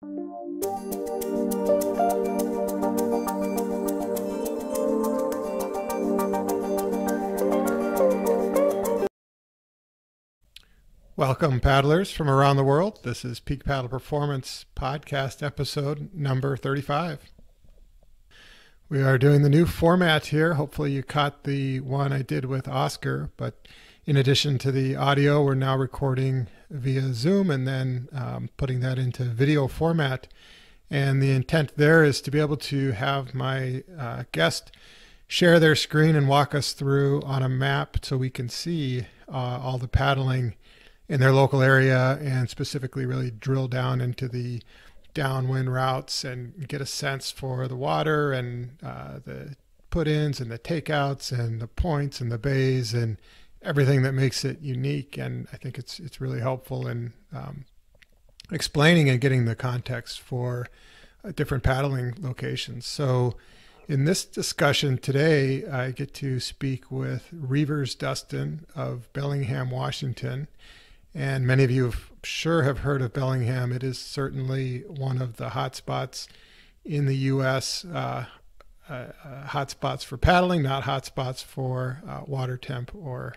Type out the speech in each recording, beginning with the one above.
Welcome, paddlers from around the world. This is Peak Paddle Performance podcast episode number 35. We are doing the new format here. Hopefully you caught the one I did with Oscar, but in addition to the audio, we're now recording via Zoom and then putting that into video format. And the intent there is to be able to have my guest share their screen and walk us through on a map so we can see all the paddling in their local area and specifically really drill down into the downwind routes and get a sense for the water and the put-ins and the takeouts and the points and the bays and everything that makes it unique. And I think it's really helpful in explaining and getting the context for different paddling locations. So in this discussion today, I get to speak with Reivers Dustin of Bellingham, Washington. And many of you have heard of Bellingham. It is certainly one of the hotspots in the U.S., hotspots for paddling, not hotspots for water temp or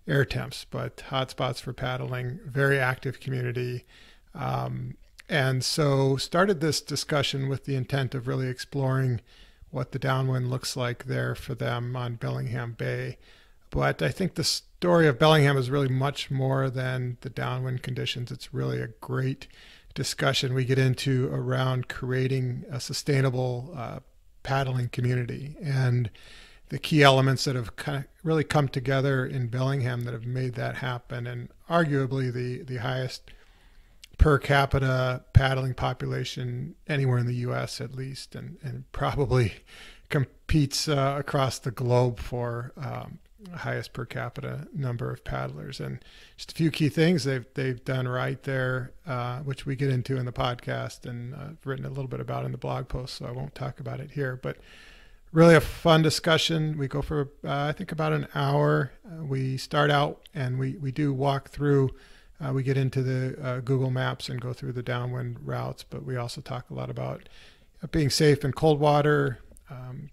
air temps, but hotspots for paddling, very active community. And so started this discussion with the intent of really exploring what the downwind looks like there for them on Bellingham Bay. But I think the story of Bellingham is really much more than the downwind conditions. It's really a great discussion we get into around creating a sustainable paddling community and the key elements that have kind of really come together in Bellingham that have made that happen, and arguably the highest per capita paddling population anywhere in the U.S. at least, and probably competes across the globe for highest per capita number of paddlers. And just a few key things they've done right there, which we get into in the podcast and I've written a little bit about in the blog post, so I won't talk about it here. But really a fun discussion. We go for I think about an hour. We start out and we do walk through. We get into the Google Maps and go through the downwind routes, but we also talk a lot about being safe in cold water,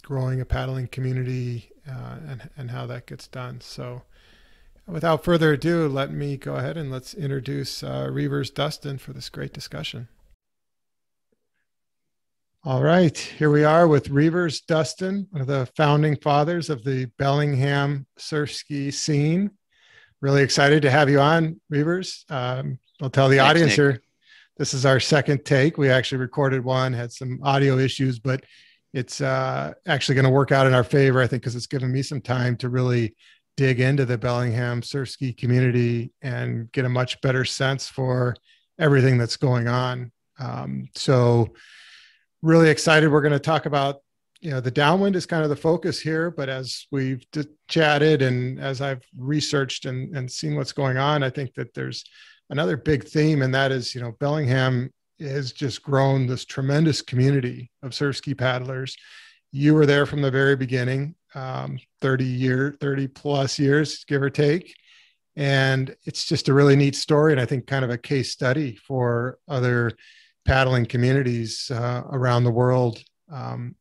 growing a paddling community, and how that gets done. So without further ado, let me go ahead and let's introduce Reivers Dustin for this great discussion. All right, here we are with Reivers Dustin, one of the founding fathers of the Bellingham surfski scene. Really excited to have you on, Reivers. I'll tell the audience here, this is our second take. We actually recorded one, had some audio issues, but it's actually going to work out in our favor, I think, because it's given me some time to really dig into the Bellingham surfski community and get a much better sense for everything that's going on. So really excited. We're going to talk about, the downwind is kind of the focus here, but as we've chatted and as I've researched and seen what's going on, I think that there's another big theme, and that is, Bellingham has just grown this tremendous community of surfski paddlers. You were there from the very beginning, 30 plus years, give or take. And it's just a really neat story. And I think kind of a case study for other paddling communities around the world. And,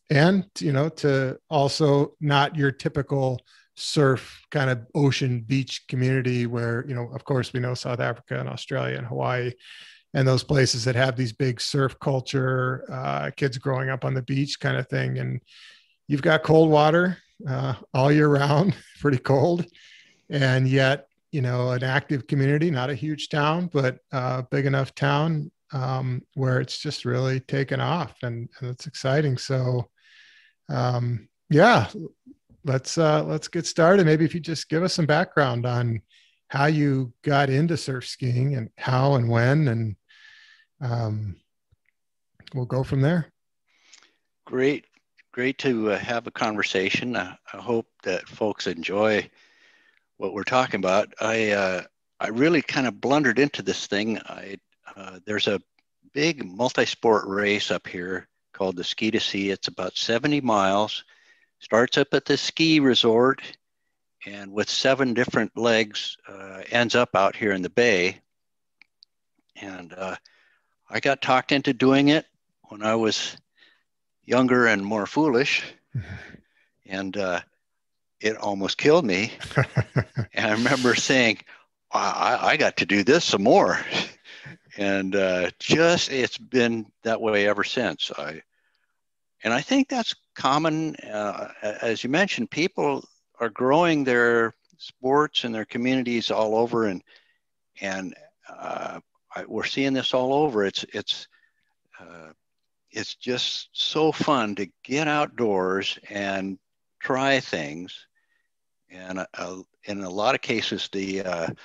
to also not your typical surf kind of ocean beach community where, of course we know South Africa and Australia and Hawaii and those places that have these big surf culture, kids growing up on the beach kind of thing. And you've got cold water all year round, pretty cold. And yet, an active community, not a huge town, but a big enough town where it's just really taken off and it's exciting. So let's get started. Maybe if you just give us some background on how you got into surf skiing and how and when, and we'll go from there. Great to have a conversation. I hope that folks enjoy what we're talking about. I really kind of blundered into this thing. There's a big multi-sport race up here called the Ski to Sea. It's about 70 miles, starts up at the ski resort, and with 7 different legs ends up out here in the bay. And I got talked into doing it when I was younger and more foolish, and it almost killed me. And I remember saying, I got to do this some more. And just it's been that way ever since. And I think that's common. As you mentioned, people are growing their sports and their communities all over, and we're seeing this all over. It's just so fun to get outdoors and try things. And in a lot of cases, the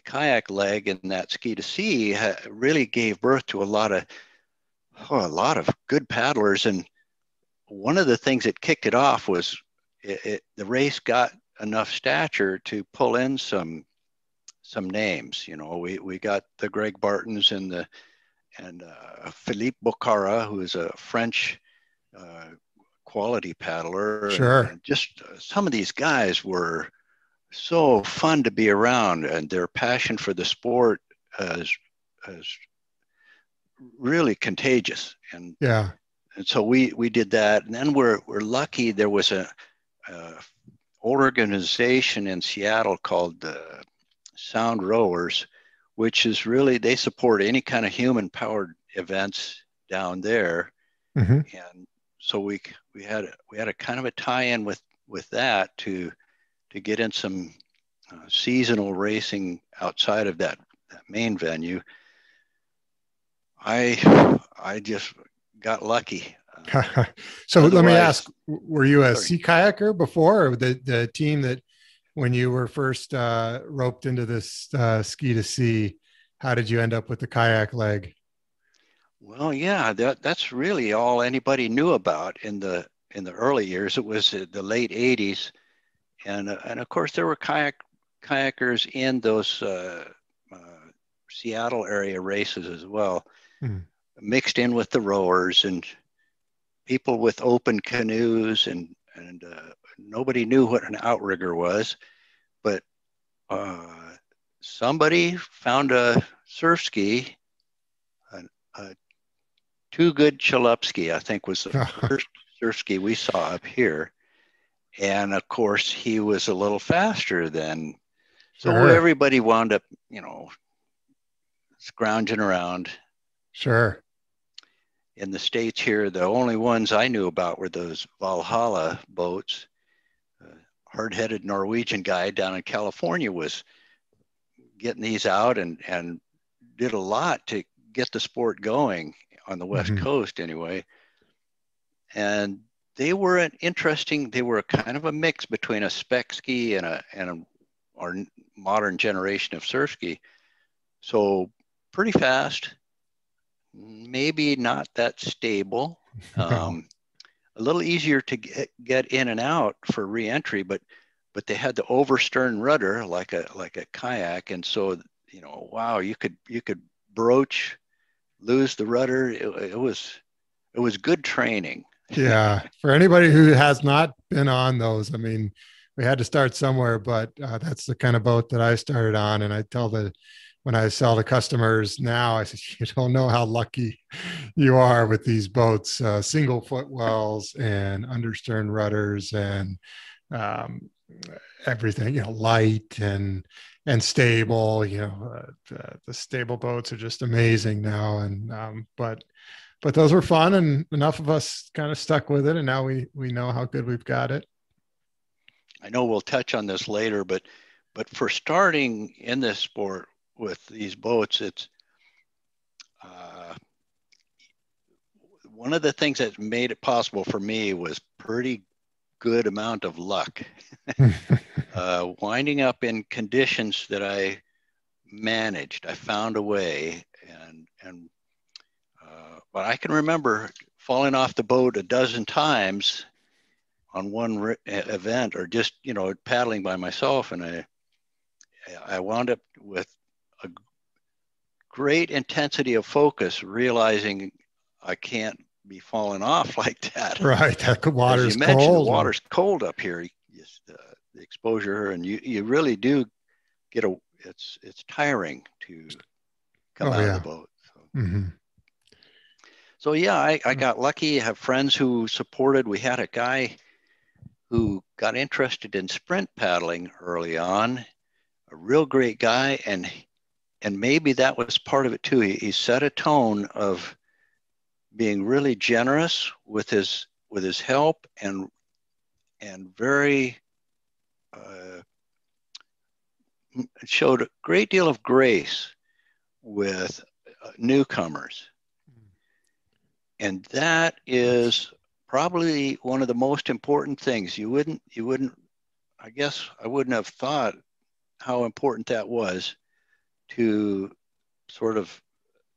kayak leg and that ski to sea really gave birth to a lot of good paddlers. And one of the things that kicked it off was the race got enough stature to pull in some names. You know, we got the Greg Bartons and Philippe Bocara, who is a French quality paddler. Sure. And just some of these guys were so fun to be around, and their passion for the sport is really contagious. And Yeah. And so we did that, and then we're lucky. There was a organization in Seattle called the Sound Rowers, which is really, they support any kind of human powered events down there. Mm-hmm. And so we had a kind of a tie-in with that to get in some seasonal racing outside of that main venue. I just got lucky. So let me ask, were you a sea kayaker before, or the team that when you were first roped into this ski to sea, how did you end up with the kayak leg? Well, yeah, that's really all anybody knew about in the early years. It was the late 80s. And of course there were kayakers in those Seattle area races as well, mixed in with the rowers and people with open canoes, and nobody knew what an outrigger was, but somebody found a surfski, a Too Good Chalupski, I think was the first surfski we saw up here. And of course he was a little faster than, so Sure. Everybody wound up, scrounging around. Sure. In the States here, the only ones I knew about were those Valhalla boats. Hard-headed Norwegian guy down in California was getting these out and did a lot to get the sport going on the West Coast anyway. And they were they were kind of a mix between a spec ski and our modern generation of surf ski. So pretty fast, maybe not that stable, a little easier to get in and out for re-entry, but they had the overstern rudder like a kayak. And so, wow, you could broach, lose the rudder. It was good training. Yeah. For anybody who has not been on those, I mean, we had to start somewhere, but that's the kind of boat that I started on. And I tell when I sell to customers now, I said, you don't know how lucky you are with these boats, single footwells and understern rudders and everything, light and stable. The stable boats are just amazing now. And but those were fun, and enough of us kind of stuck with it, and now we know how good we've got it. I know we'll touch on this later, but for starting in this sport with these boats, it's one of the things that made it possible for me was pretty good amount of luck. Winding up in conditions that I managed, I found a way, but I can remember falling off the boat a dozen times on one event, or just paddling by myself, and I wound up with a great intensity of focus, realizing I can't be falling off like that. Right, that water's As you mentioned, cold. The water's cold up here. The exposure, and you really do get it's tiring to come out of the boat. So. So yeah, I got lucky. I have friends who supported. We had a guy who got interested in sprint paddling early on, a real great guy, and maybe that was part of it too. He set a tone of being really generous with his help and very uh, showed a great deal of grace with newcomers. And that is probably one of the most important things. I guess I wouldn't have thought how important that was to sort of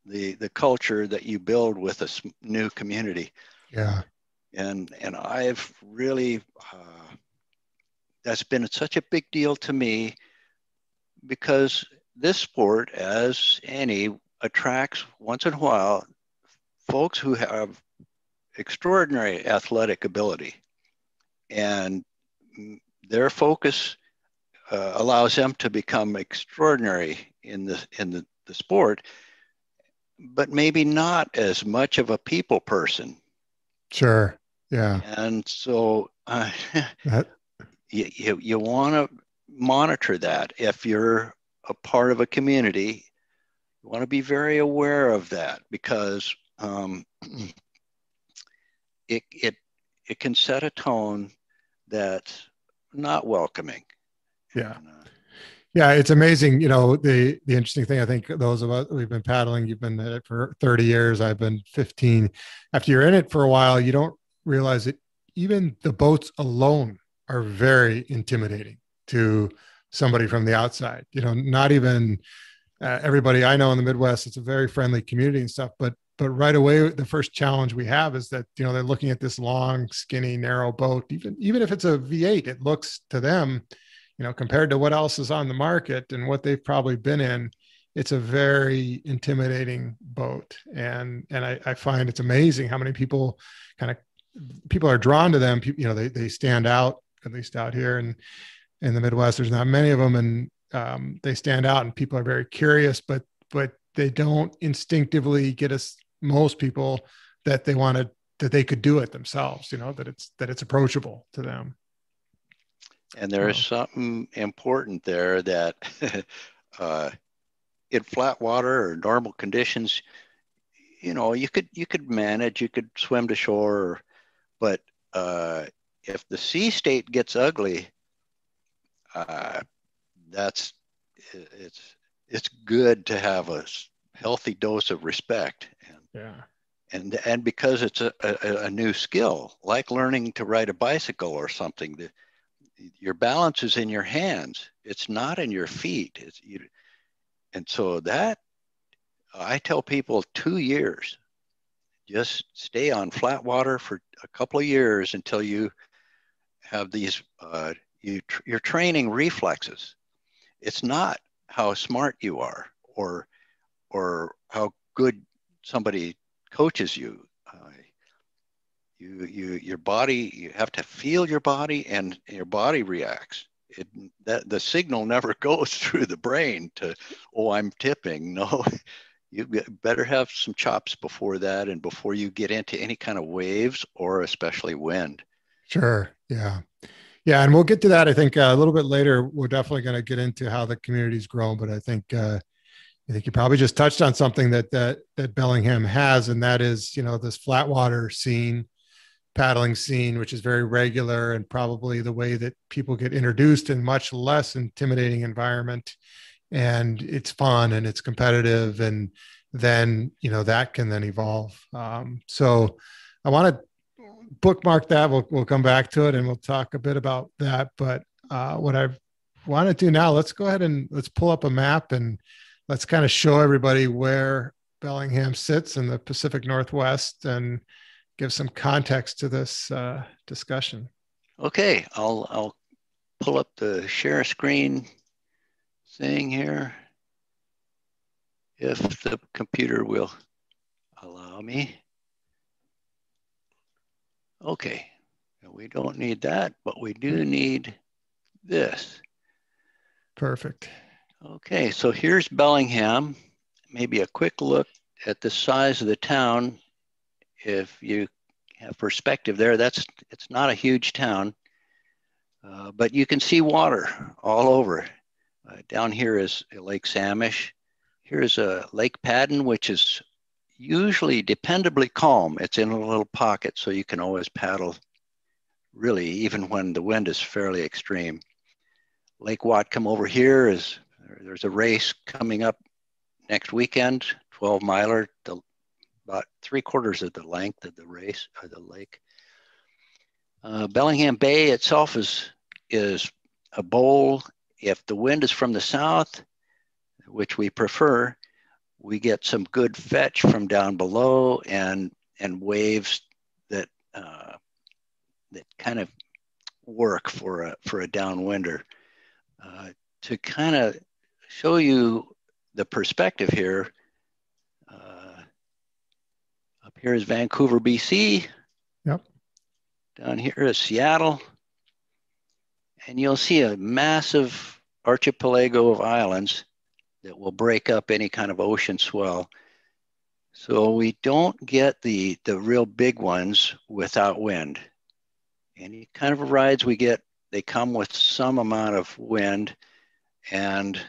the culture that you build with a new community. Yeah. And I've really, that's been such a big deal to me because this sport, as any, attracts once in a while folks who have extraordinary athletic ability, and their focus allows them to become extraordinary in the sport, but maybe not as much of a people person. Sure. Yeah. And so That, you want to monitor that. If you're a part of a community, you want to be very aware of that because it can set a tone that's not welcoming. yeah. And, Yeah, it's amazing. You know, the interesting thing, I think those of us we've been paddling, you've been at it for 30 years, I've been 15. After you're in it for a while, you don't realize that even the boats alone are very intimidating to somebody from the outside. You know, not even everybody I know in the Midwest, it's a very friendly community and stuff, but right away the first challenge we have is that, you know, they're looking at this long, skinny, narrow boat. Even if it's a V8, it looks to them, you know, compared to what else is on the market and what they've probably been in, it's a very intimidating boat. And I find it's amazing how many people are drawn to them. You know, they stand out, at least out here in the Midwest. There's not many of them, and they stand out, and people are very curious, but they don't instinctively get us, most people, that they could do it themselves. You know, that it's approachable to them. and there's something important there that in flat water or normal conditions, you know, you could manage, you could swim to shore, but if the sea state gets ugly, that's it's good to have a healthy dose of respect. Yeah. And because it's a new skill, like learning to ride a bicycle or something, your balance is in your hands. It's not in your feet. And so that, I tell people 2 years, just stay on flat water for a couple of years until you have these, you're training reflexes. It's not how smart you are or how good somebody coaches you. Your body, you have to feel your body, and your body reacts. That the signal never goes through the brain to, oh, I'm tipping. No, you better have some chops before that, and before you get into any kind of waves or especially wind. Sure. Yeah. Yeah. And we'll get to that. I think a little bit later, we're definitely going to get into how the community's grown, but I think you probably just touched on something that Bellingham has, and that is, you know, this flat water scene, paddling scene, which is very regular and probably the way that people get introduced in much less intimidating environment. And it's fun and it's competitive. And then, you know, that can then evolve. So I want to bookmark that. We'll come back to it and we'll talk a bit about that. But what I want to do now, let's go ahead and let's pull up a map and let's kind of show everybody where Bellingham sits in the Pacific Northwest and give some context to this discussion. Okay, I'll pull up the share screen thing here, if the computer will allow me. Okay, we don't need that, but we do need this. Perfect. Okay, so here's Bellingham. Maybe a quick look at the size of the town. if you have perspective there, it's not a huge town, but you can see water all over. Down here is Lake Samish. Here's a Lake Padden, which is usually dependably calm. It's in a little pocket, so you can always paddle, really, even when the wind is fairly extreme. Lake Whatcom over here there's a race coming up next weekend, 12-miler, about 3/4 of the length of the race, of the lake. Bellingham Bay itself is a bowl. If the wind is from the south, which we prefer, we get some good fetch from down below and waves that kind of work for a downwinder. To kind of show you the perspective here, up here is Vancouver, BC. Yep. Down here is Seattle. And you'll see a massive archipelago of islands that will break up any kind of ocean swell. So we don't get the real big ones without wind. Any kind of rides we get, they come with some amount of wind. And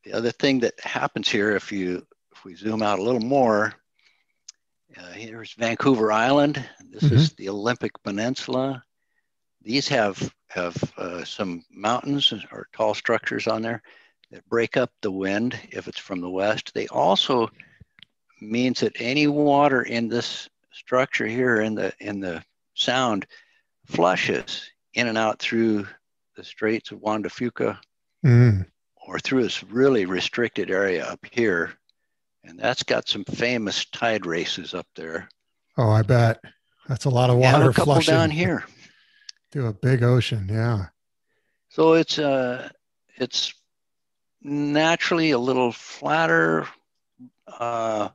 the other thing that happens here, if we zoom out a little more, here's Vancouver Island. This is the Olympic Peninsula. These have some mountains or tall structures on there that break up the wind if it's from the west. They also means that any water in this structure here in the sound flushes in and out through the Straits of Juan de Fuca or through this really restricted area up here. And that's got some famous tide races up there. Oh, I bet. That's a lot of water have a couple flushing down here through a big ocean. Yeah. So it's naturally a little flatter. I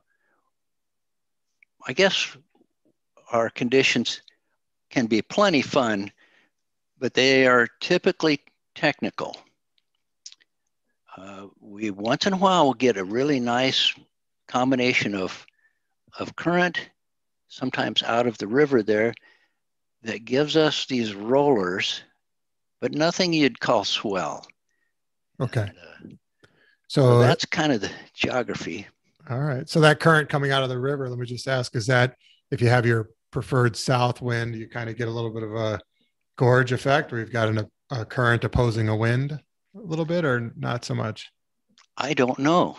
guess our conditions can be plenty fun, but they are typically technical. We once in a while will get a really nice combination of current, sometimes out of the river there, that gives us these rollers, but nothing you'd call swell. Okay. And, so that's kind of the geography. All right. So that current coming out of the river, let me just ask, is that if you have your preferred south wind, you kind of get a little bit of a gorge effect where you've got a current opposing a wind a little bit, or not so much? I don't know.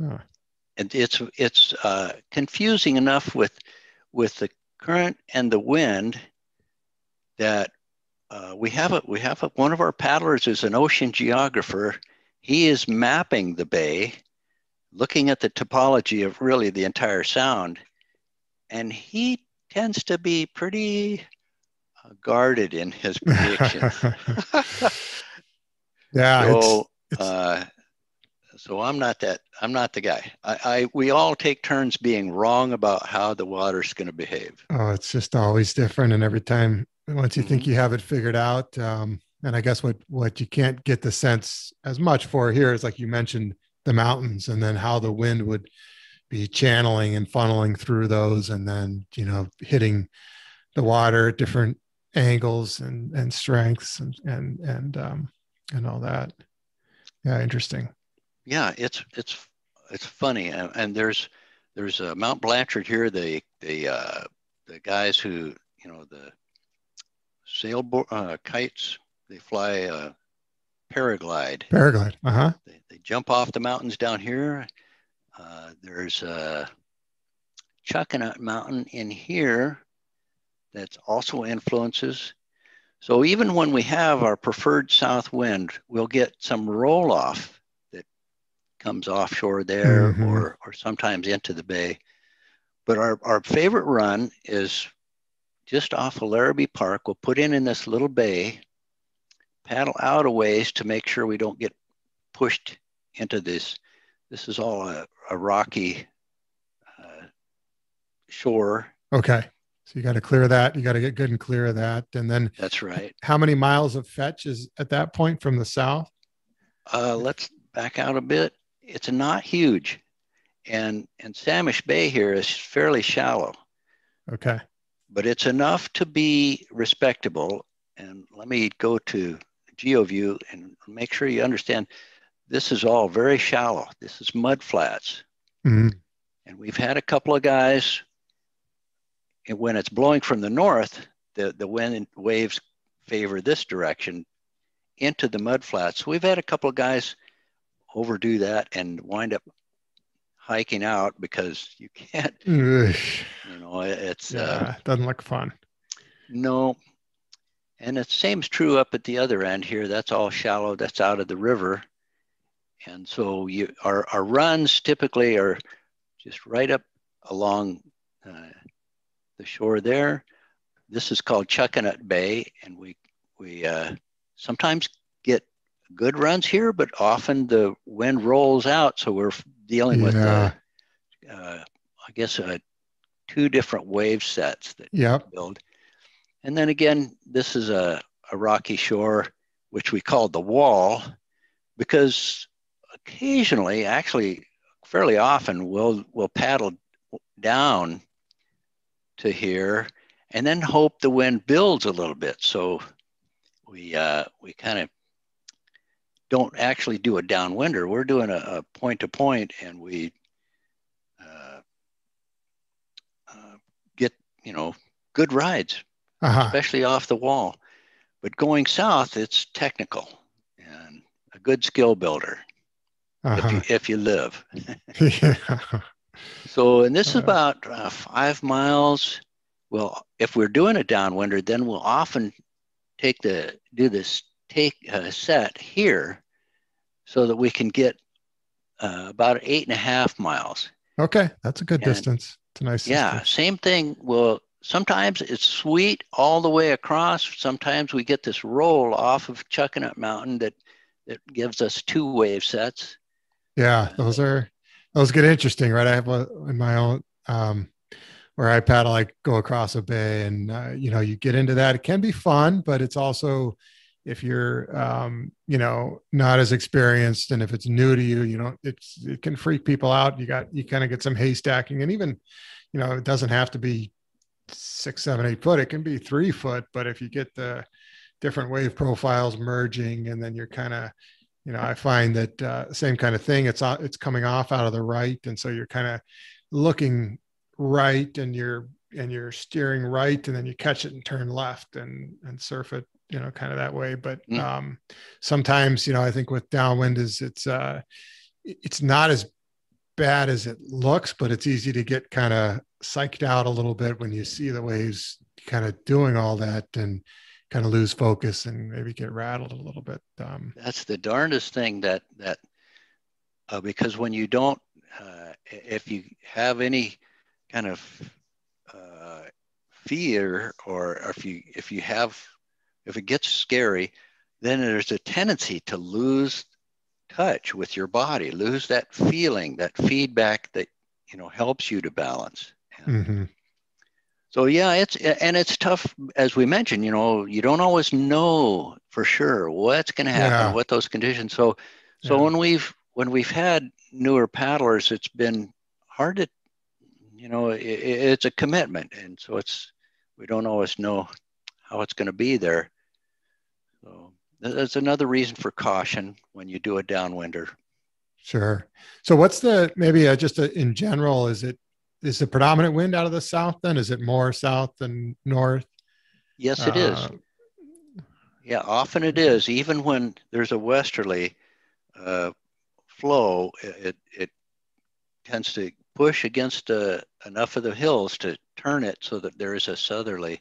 Huh. And it's confusing enough with the current and the wind that we have one of our paddlers is an ocean geographer. He is mapping the bay, looking at the topology of really the entire sound, and he tends to be pretty guarded in his predictions. Yeah. So I'm not the guy. We all take turns being wrong about how the water's going to behave. Oh, it's just always different. And every time, once you think you have it figured out, and I guess what you can't get the sense as much for here is, like you mentioned, the mountains, and then how the wind would be channeling and funneling through those, and then, hitting the water at different angles and strengths and all that. Yeah. Interesting. Yeah, it's funny, and there's Mount Blanchard here. The guys who the sailboat kites, they fly paraglide. Paraglide. They jump off the mountains down here. There's Chuckanut Mountain in here that's also influences. So even when we have our preferred south wind, we'll get some roll off comes offshore there or sometimes into the bay. But our favorite run is just off of Larrabee Park. We'll put in this little bay, paddle out a ways to make sure we don't get pushed into this. This is all a rocky shore. Okay. So you got to clear that. You got to get good and clear of that. And then that's right. How many miles of fetch is at that point from the south? Let's back out a bit. It's not huge, and Samish Bay here is fairly shallow. Okay. but it's enough to be respectable. And let me go to GeoView and make sure you understand this is all very shallow. This is mud flats. Mm-hmm. And we've had a couple of guys, and when it's blowing from the north, the wind and waves favor this direction into the mud flats. So we've had a couple of guys overdo that and wind up hiking out because you can't, it's doesn't look fun. No. And the same's true up at the other end here. That's all shallow. That's out of the river. And so our runs typically are just right up along the shore there. This is called Chuckanut Bay, and we sometimes get good runs here, but often the wind rolls out, so we're dealing with I guess two different wave sets that build. And then again, this is a rocky shore, which we call the wall, because occasionally, actually fairly often, we'll paddle down to here and then hope the wind builds a little bit. So we kind of don't actually do a downwinder. We're doing a point to point, and we get good rides, especially off the wall. But going south, it's technical and a good skill builder if you live. So, and this is about 5 miles. Well, if we're doing a downwinder, then we'll often do this set here so that we can get about 8.5 miles. Okay, that's a good distance. It's a nice distance. Same thing. Well, sometimes it's sweet all the way across. Sometimes we get this roll off of Chuckanut Mountain that gives us 2 wave sets. Yeah, those get interesting, right? I have in my own where I paddle, I go across a bay, and you get into that. It can be fun, but it's also, if you're not as experienced, and if it's new to you, it can freak people out. You kind of get some haystacking, and even it doesn't have to be 6, 7, 8 foot. It can be 3 foot, but if you get the different wave profiles merging, and then you're kind of, I find that same kind of thing. It's coming off out of the right, and so you're kind of looking right, and you're steering right, and then you catch it and turn left and surf it, kind of that way. But sometimes, I think with downwind it's not as bad as it looks, but it's easy to get kind of psyched out a little bit when you see the waves kind of doing all that, and kind of lose focus and maybe get rattled a little bit. That's the darndest thing that because when you don't, if you have any kind of fear, or if it gets scary, then there's a tendency to lose touch with your body, lose that feeling, that feedback that helps you to balance. So it's tough, as we mentioned. You don't always know for sure what's going to happen, what those conditions. So when we've had newer paddlers, it's been hard to, it's a commitment, and so we don't always know how it's going to be there. So that's another reason for caution when you do a downwinder. Sure. So what's in general, is the predominant wind out of the south then? Is it more south than north? Yes, it is. Yeah, often it is. Even when there's a westerly flow, it tends to push against enough of the hills to turn it so that there is a southerly.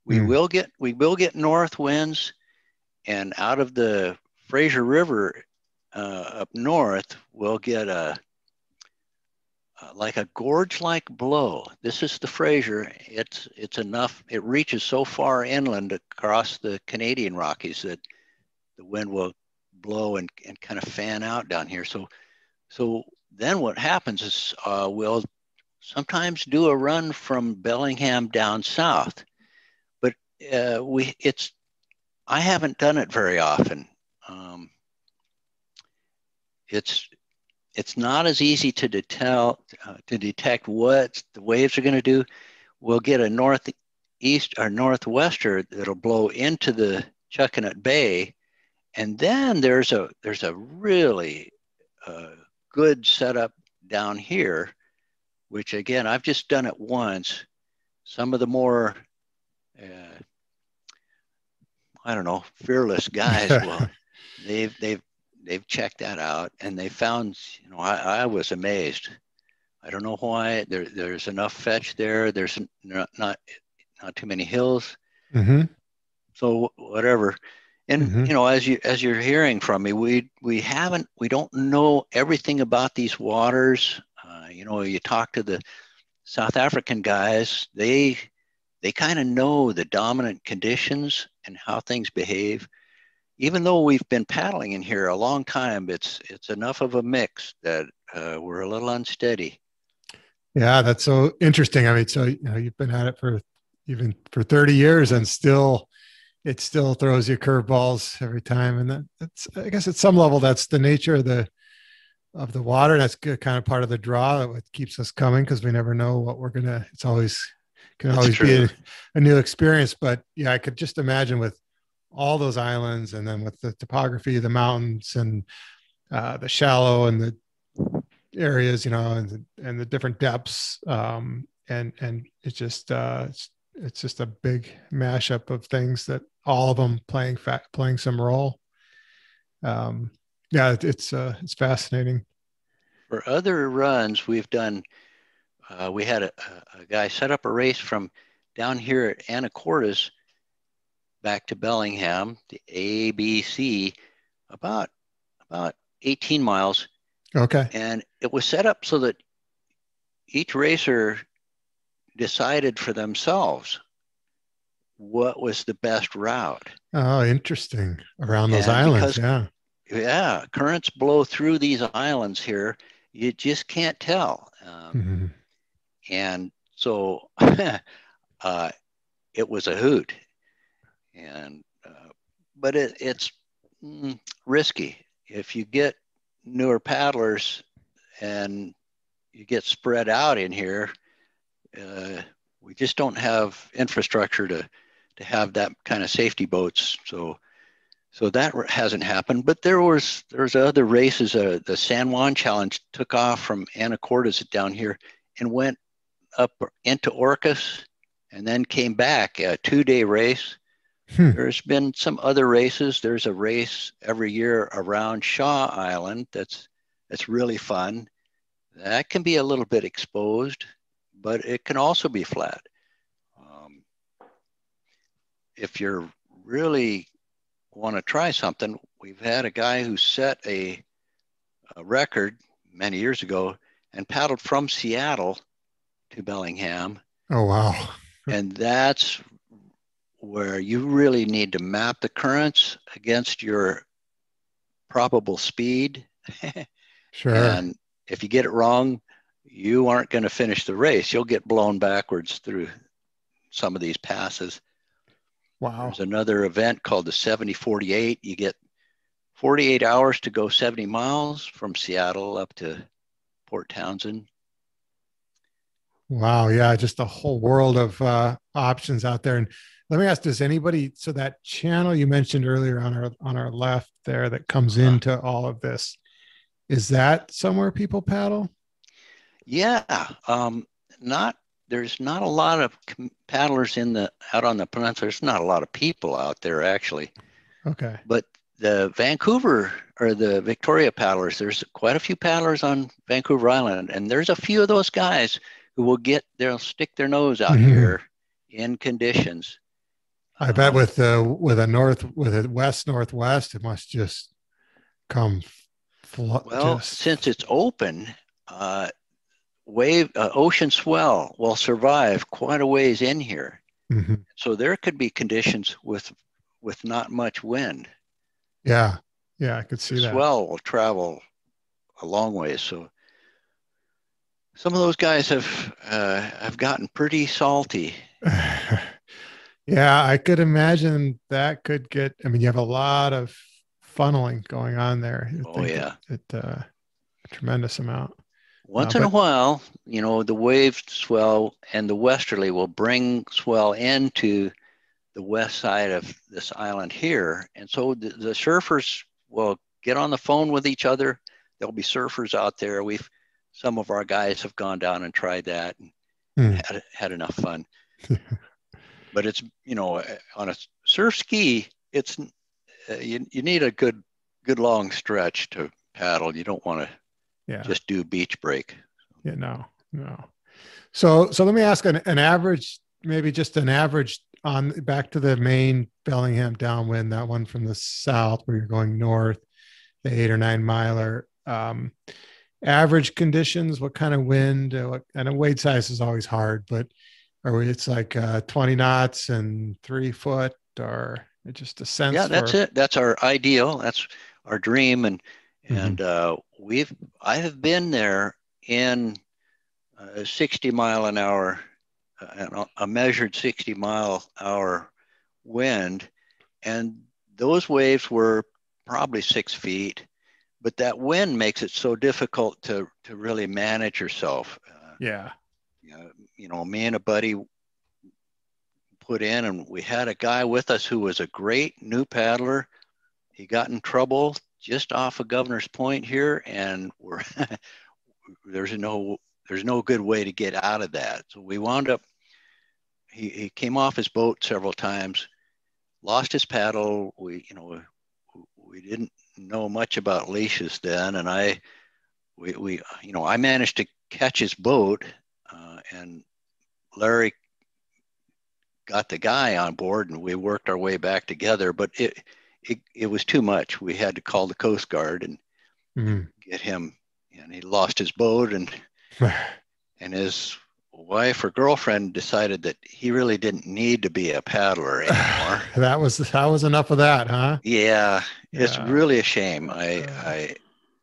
We will get north winds, and out of the Fraser River up north, we'll get like a gorge-like blow. This is the Fraser. It's enough. It reaches so far inland across the Canadian Rockies that the wind will blow and kind of fan out down here. So then what happens is we'll sometimes do a run from Bellingham down south, but I haven't done it very often. It's not as easy to detect what the waves are going to do. we'll get a northeast or northwester that'll blow into the Chuckanut Bay, and then there's a really good setup down here, which again I've just done it once. Some of the more I don't know, fearless guys will they've checked that out, and they found, you know, I was amazed. I don't know why. There's enough fetch there. There's not too many hills. Mm-hmm. So whatever. And Mm-hmm. you know, as you're hearing from me, we don't know everything about these waters. You know, you talk to the South African guys, they kind of know the dominant conditions and how things behave. Even though we've been paddling in here a long time, it's enough of a mix that we're a little unsteady. Yeah, that's so interesting. I mean, so you know, you've been at it for even for 30 years, and still it still throws you curveballs every time. And that's, I guess, at some level, that's the nature of the water. That's good, kind of part of the draw that keeps us coming, because we never know what we're gonna. It's always can That's always true. be a new experience. But yeah, I could just imagine with all those islands, and then with the topography, the mountains, and the shallow and the areas, you know, and the different depths, and it's just a big mashup of things that all of them playing some role. Yeah, it's fascinating. For other runs we've done, we had a guy set up a race from down here at Anacortes back to Bellingham, the ABC, about 18 miles. Okay. And it was set up so that each racer decided for themselves what was the best route. Oh, interesting. Around those And islands. because, Yeah. yeah, currents blow through these islands here, you just can't tell. Mm-hmm. And so it was a hoot. And but it's risky. If you get newer paddlers and you get spread out in here, we just don't have infrastructure to have that kind of safety boats. So that hasn't happened. But there's other races. The San Juan Challenge took off from Anacortes down here and went up into Orcas and then came back, a 2-day race. Hmm. There's been some other races. There's a race every year around Shaw Island that's really fun. That can be a little bit exposed, but it can also be flat. If you're really want to try something, we've had a guy who set a record many years ago and paddled from Seattle to Bellingham. Oh, wow. And that's where you really need to map the currents against your probable speed. Sure. And if you get it wrong, you aren't going to finish the race. You'll get blown backwards through some of these passes. Wow. There's another event called the 70-48. You get 48 hours to go 70 miles from Seattle up to Port Townsend. Wow. Yeah. Just a whole world of options out there. And let me ask, does anybody, so that channel you mentioned earlier on our left there that comes into all of this, is that somewhere people paddle? Yeah. There's not a lot of paddlers out on the peninsula. There's not a lot of people out there actually. Okay. But the Vancouver or the Victoria paddlers, there's quite a few paddlers on Vancouver Island, and there's a few of those guys who they'll stick their nose out here in conditions. I bet with a west northwest, it must just come. Since it's open, ocean swell will survive quite a ways in here. Mm-hmm. So there could be conditions with not much wind. Yeah. Yeah. I could see that. Swell will travel a long ways. So some of those guys have gotten pretty salty. Yeah. I could imagine that could get, I mean, you have a lot of funneling going on there. Oh yeah. A tremendous amount. Once in a But while, the waves swell and the westerly will bring swell into the west side of this island here. And so the surfers will get on the phone with each other. There'll be surfers out there. Some of our guys have gone down and tried that and hmm. had enough fun. But it's, on a surf ski, it's you need a good long stretch to paddle. You don't want to Yeah. just do beach break. Yeah. No. So let me ask an average, maybe just an average on back to the main Bellingham downwind, that one from the south where you're going north, the 8 or 9 miler. Average conditions, what kind of wind? I know wade size is always hard, but it's like 20 knots and 3 foot, or just a sense Yeah, that's for? it. That's our ideal. That's our dream. And Mhm. and I have been there in 60 mile an hour, a measured 60-mile-hour wind, and those waves were probably 6 feet. But that wind makes it so difficult to really manage yourself. Yeah. Me and a buddy put in, and we had a guy with us who was a great new paddler. He got in trouble just off of Governor's Point here, and there's no good way to get out of that. So we wound up. He came off his boat several times, lost his paddle. We didn't know much about leashes then, and I managed to catch his boat, and Larry got the guy on board, and we worked our way back together. But it was too much. We had to call the Coast Guard and Mhm. get him, and he lost his boat, and his wife or girlfriend decided that he really didn't need to be a paddler anymore. that was enough of that, huh? Yeah, it's Yeah. really a shame. Uh,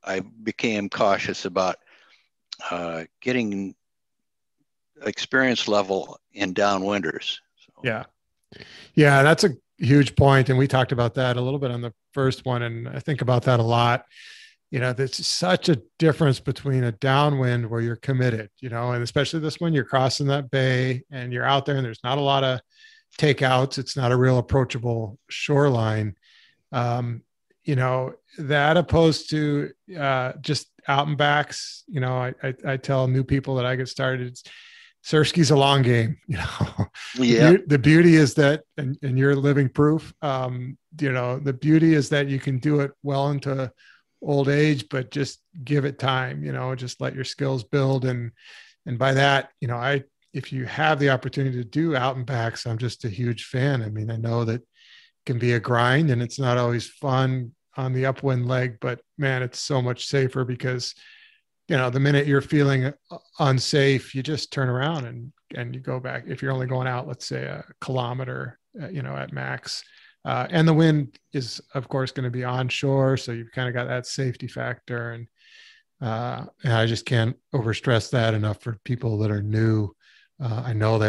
I became cautious about getting experience level in downwinders. So, yeah. Yeah, that's a huge point. And we talked about that a little bit on the first one. And I think about that a lot. There's such a difference between a downwind where you're committed, and especially this one, you're crossing that bay and you're out there and there's not a lot of takeouts. It's not a real approachable shoreline. That opposed to just out and backs. I tell new people that I get started, surfski's a long game. yeah, The beauty is that, and you're living proof. The beauty is that you can do it well into old age, but just give it time. Just let your skills build, and by that, if you have the opportunity to do out and backs, I'm just a huge fan. I mean, I know that can be a grind and it's not always fun on the upwind leg, but man, it's so much safer because the minute you're feeling unsafe, you just turn around and you go back. If you're only going out, let's say a kilometer, at max, and the wind is of course going to be onshore, so you've kind of got that safety factor. And I just can't overstress that enough for people that are new. I know we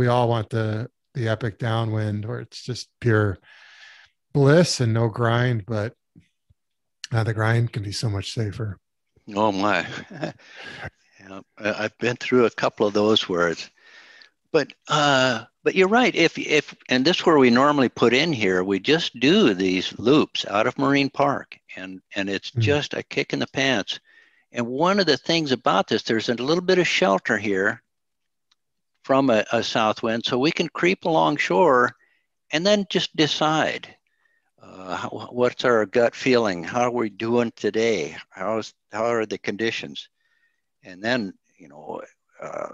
all want the epic downwind where it's just pure bliss and no grind, but the grind can be so much safer. oh my. Yeah, I've been through a couple of those where it's, but you're right. If and this is where we normally put in here, we just do these loops out of Marine Park, and it's Mm. just a kick in the pants. And one of the things about this, there's a little bit of shelter here from a south wind, so we can creep along shore and then just decide what's our gut feeling, how are we doing today, how are the conditions, and then uh,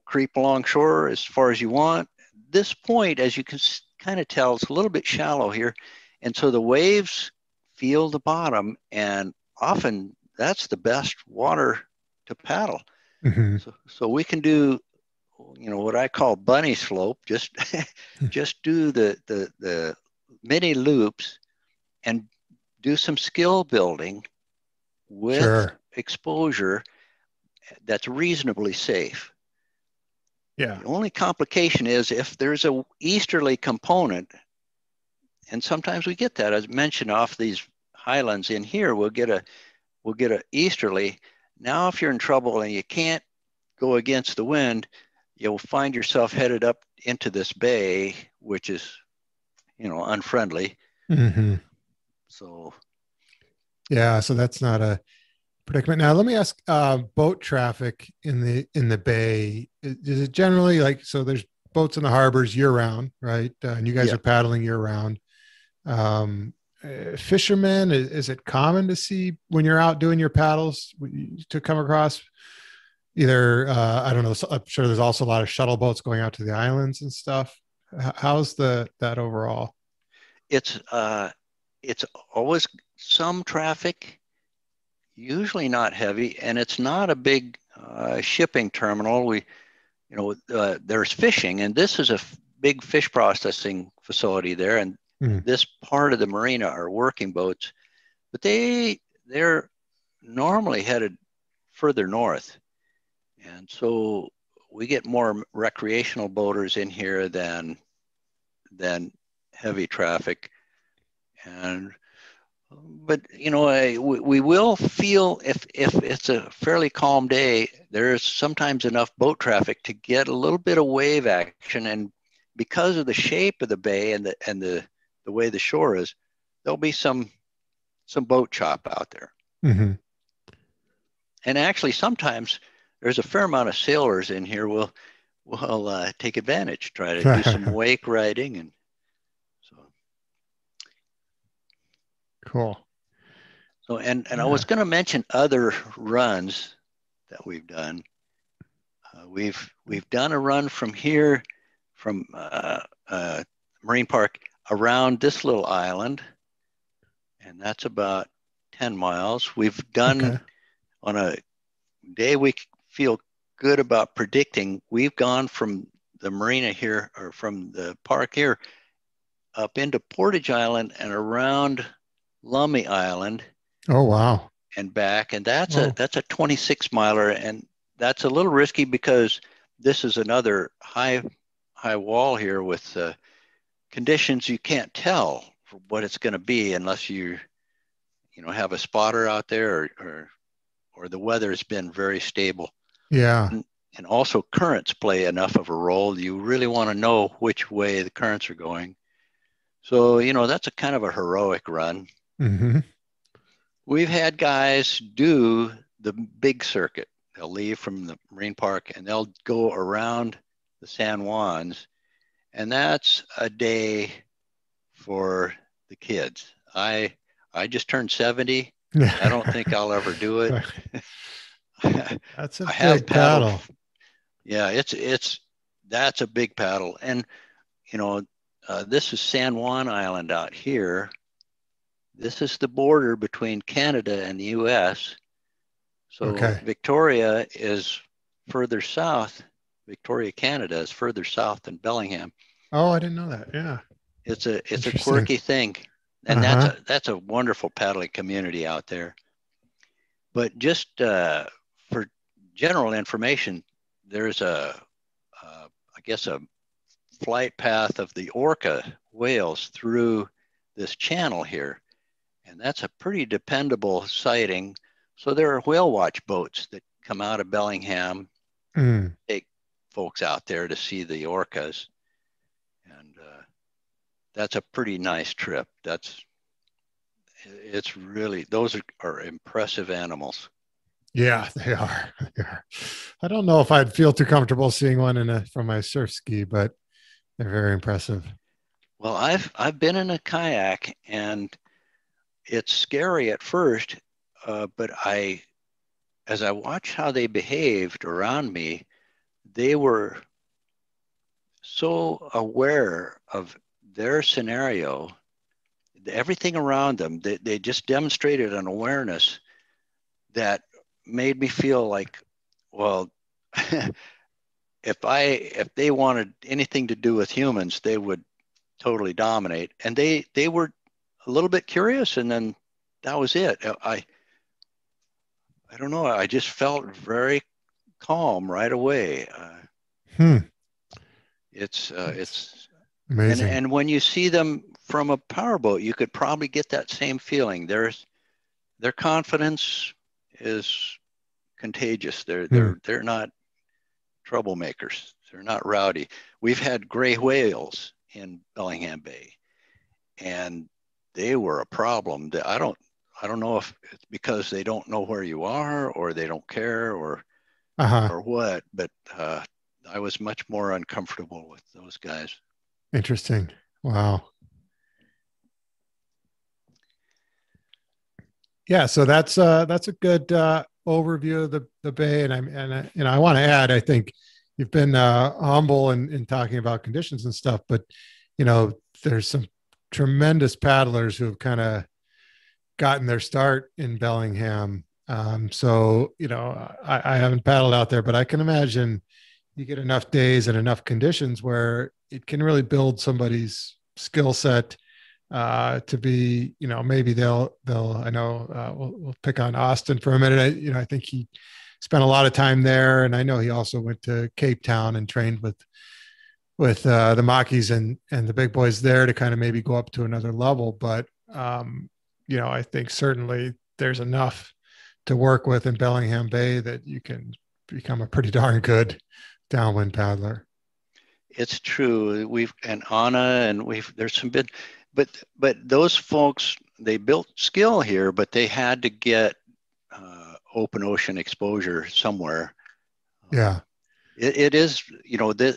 creep along shore as far as you want. This point, as you can kind of tell, it's a little bit shallow here, and so the waves feel the bottom, and often that's the best water to paddle. Mm-hmm. So we can do what I call bunny slope. Just just do the mini loops and do some skill building with Sure. exposure that's reasonably safe. Yeah. The only complication is if there's a easterly component, and sometimes we get that. As mentioned, off these highlands in here, we'll get a easterly, Now, if you're in trouble and you can't go against the wind, you'll find yourself headed up into this bay, which is, unfriendly. Mm-hmm. So, Yeah, so that's not a predicament. Now, let me ask: boat traffic in the bay, is it generally like, so? There's boats in the harbors year round, right? And you guys yeah, are paddling year round. Fishermen, is it common to see when you're out doing your paddles to come across either? I don't know. I'm sure there's also a lot of shuttle boats going out to the islands and stuff. How's that overall? it's it's always some traffic, usually not heavy, and it's not a big shipping terminal. There's fishing, and this is a big fish processing facility there, and Mm. this part of the marina are working boats, but they're normally headed further north, and so we get more recreational boaters in here than heavy traffic. And but we will feel, if it's a fairly calm day, there's sometimes enough boat traffic to get a little bit of wave action, and because of the shape of the bay and the way the shore is, there'll be some boat chop out there. Mm-hmm. And actually, sometimes there's a fair amount of sailors in here. We'll take advantage, try to do some wake riding, and so. Cool. So, and I Yeah. was going to mention other runs that we've done. We've done a run from here, from Marine Park, around this little island, and that's about 10 miles. We've done, Okay. on a day we feel good about predicting, we've gone from the marina here, or from the park here, up into Portage Island and around Lummi Island Oh, wow. and back, and that's a Oh, 26 miler, and that's a little risky because this is another high wall here with conditions you can't tell what it's going to be unless you have a spotter out there, or the weather has been very stable. yeah. And also currents play enough of a role. You really want to know which way the currents are going. So, that's a kind of a heroic run. Mm-hmm. We've had guys do the big circuit. They'll leave from the Marine Park and they'll go around the San Juans, and that's a day for the kids. I just turned 70. I don't think I'll ever do it. That's a I have big paddled. paddle. Yeah, that's a big paddle. And this is San Juan Island out here. This is the border between Canada and the US. So Okay. Victoria is further south. Victoria, Canada is further south than Bellingham. Oh, I didn't know that. Yeah. It's a Interesting. quirky thing, and that's Uh-huh. a wonderful paddling community out there. But just for general information, there's I guess a flight path of the orca whales through this channel here, and that's a pretty dependable sighting. So there are whale watch boats that come out of Bellingham, Mm. take folks out there to see the orcas, and that's a pretty nice trip. It's really, those are impressive animals. Yeah, they are. They are. I don't know if I'd feel too comfortable seeing one from my surf ski, but they're very impressive. Well, I've been in a kayak, and it's scary at first, but as I watched how they behaved around me, they were so aware of their scenario, everything around them. They just demonstrated an awareness that made me feel like, well, if they wanted anything to do with humans, they would totally dominate. And they were a little bit curious, and then that was it. I don't know. I just felt very calm right away. Hmm. That's It's amazing. and when you see them from a powerboat, you could probably get that same feeling. Their confidence is contagious. Hmm. They're not troublemakers. They're not rowdy. We've had gray whales in Bellingham Bay, and they were a problem. That I don't know if it's because they don't know where you are, or they don't care, Uh-huh. or what. But I was much more uncomfortable with those guys. Interesting. Wow. Yeah, so that's a good overview of the bay, and I want to add, I think you've been humble in talking about conditions and stuff, but there's some tremendous paddlers who have kind of gotten their start in Bellingham. So I haven't paddled out there, but I can imagine you get enough days and enough conditions where it can really build somebody's skill set to be, maybe they'll, I know, we'll pick on Austin for a minute. I think he spent a lot of time there, and I know he also went to Cape Town and trained with the Mackies and the big boys there to kind of maybe go up to another level. But I think certainly there's enough to work with in Bellingham Bay that you can become a pretty darn good downwind paddler. It's true. There's some bit, but those folks, they built skill here, but they had to get open ocean exposure somewhere. Yeah. It is,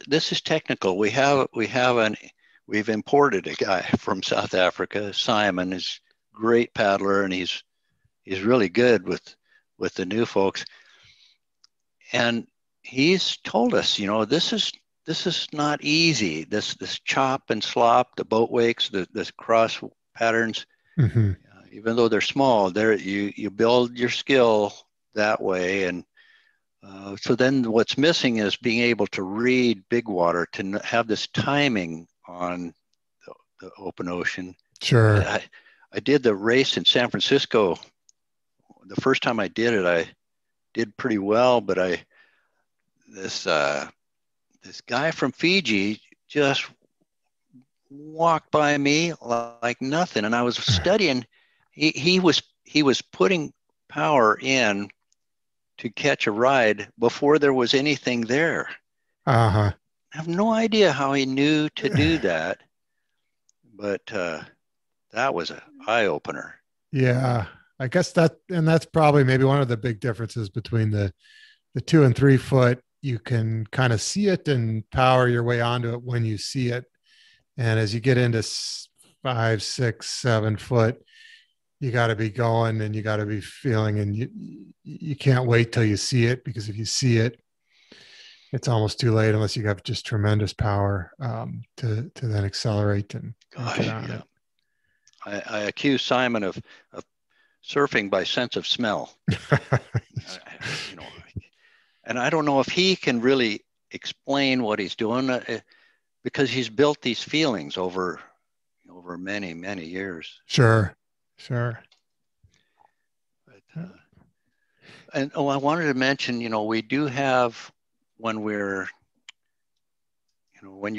this is technical. We've imported a guy from South Africa. Simon is a great paddler, and he's really good with the new folks. And he's told us, this is not easy. This chop and slop, the boat wakes, the cross patterns, Mm-hmm. even though they're small, you build your skill that way. And so then what's missing is being able to read big water, to have this timing on the open ocean. Sure. I did the race in San Francisco. The first time I did it, I did pretty well, but this guy from Fiji just walked by me like nothing, and I was studying. He was putting power in to catch a ride before there was anything there. Uh-huh. I have no idea how he knew to do that, but that was an eye opener. Yeah. I guess that's probably maybe one of the big differences between the 2 and 3 foot. You can kind of see it and power your way onto it when you see it. And as you get into 5, 6, 7 foot, you got to be going and you got to be feeling, and you can't wait till you see it, because if you see it, it's almost too late unless you have just tremendous power to then accelerate and get on it. I accuse Simon of surfing by sense of smell. And I don't know if he can really explain what he's doing, because he's built these feelings over many, many years. Sure. But, I wanted to mention, we do have, when you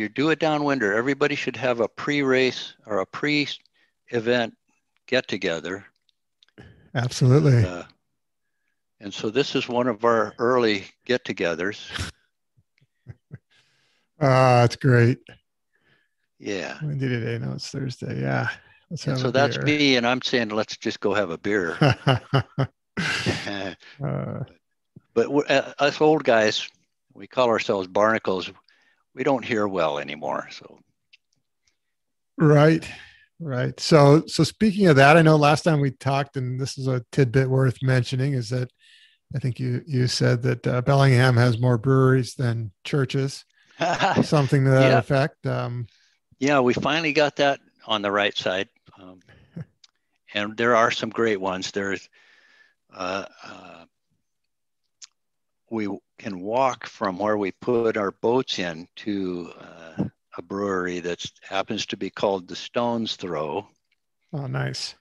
do a downwinder, everybody should have a pre-race or a pre-event get-together. Absolutely. And so this is one of our early get-togethers. That's great. Yeah. When did it? No, it's Thursday. Yeah. So that's me, and I'm saying, let's just go have a beer. But us old guys, we call ourselves barnacles. We don't hear well anymore. So. Right. So speaking of that, I know last time we talked, and this is a tidbit worth mentioning, is that I think you said that Bellingham has more breweries than churches, something to that effect. Yeah, we finally got that on the right side. And there are some great ones. There's, we can walk from where we put our boats in to a brewery that happens to be called the Stone's Throw. Oh, nice.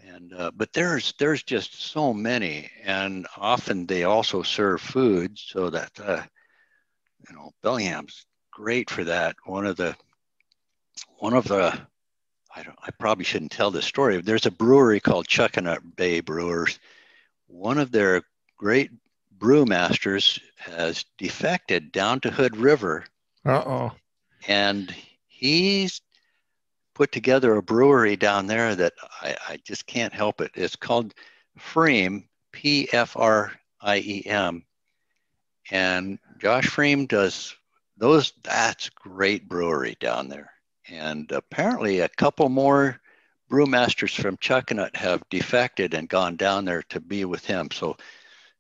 And but there's just so many, and often they also serve food, so that Bellingham's great for that. One of the I probably shouldn't tell this story. There's a brewery called Chuckanut Bay Brewers. One of their great brewmasters has defected down to Hood River. Uh-oh. And he's put together a brewery down there that I just can't help it. It's called Freem, Pfriem. And Josh Freem does those. That's great brewery down there. And apparently a couple more brewmasters from Chuckanut have defected and gone down there to be with him. So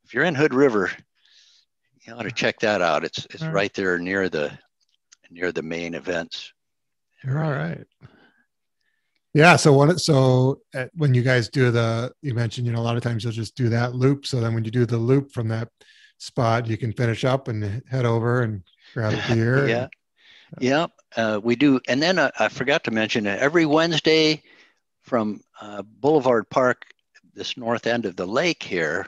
if you're in Hood River, you ought to check that out. It's right there near the main events. All right. Yeah. So when you guys do you mentioned, a lot of times you'll just do that loop. So then when you do the loop from that spot, you can finish up and head over and grab a beer. Yeah. Yeah, we do. And then I forgot to mention every Wednesday from Boulevard Park, this north end of the lake here,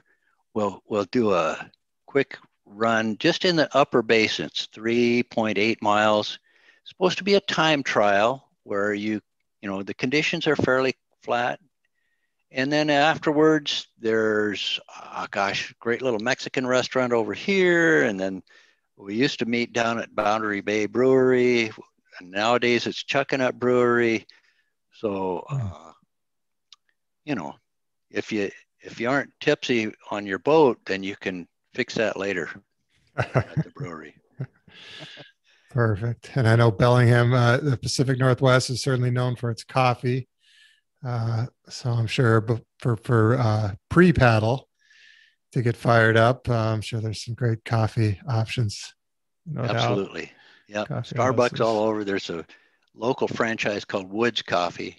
we'll do a quick run just in the upper basin. It's 3.8 miles. It's supposed to be a time trial where the conditions are fairly flat. And then afterwards, there's, great little Mexican restaurant over here. And then we used to meet down at Boundary Bay Brewery. And nowadays it's Chuckanut Brewery. So, if you aren't tipsy on your boat, then you can fix that later at the brewery. Perfect. And I know Bellingham, the Pacific Northwest, is certainly known for its coffee. So I'm sure for pre-paddle to get fired up, I'm sure there's some great coffee options. No Absolutely. Yeah. Starbucks houses all over. There's a local franchise called Woods Coffee,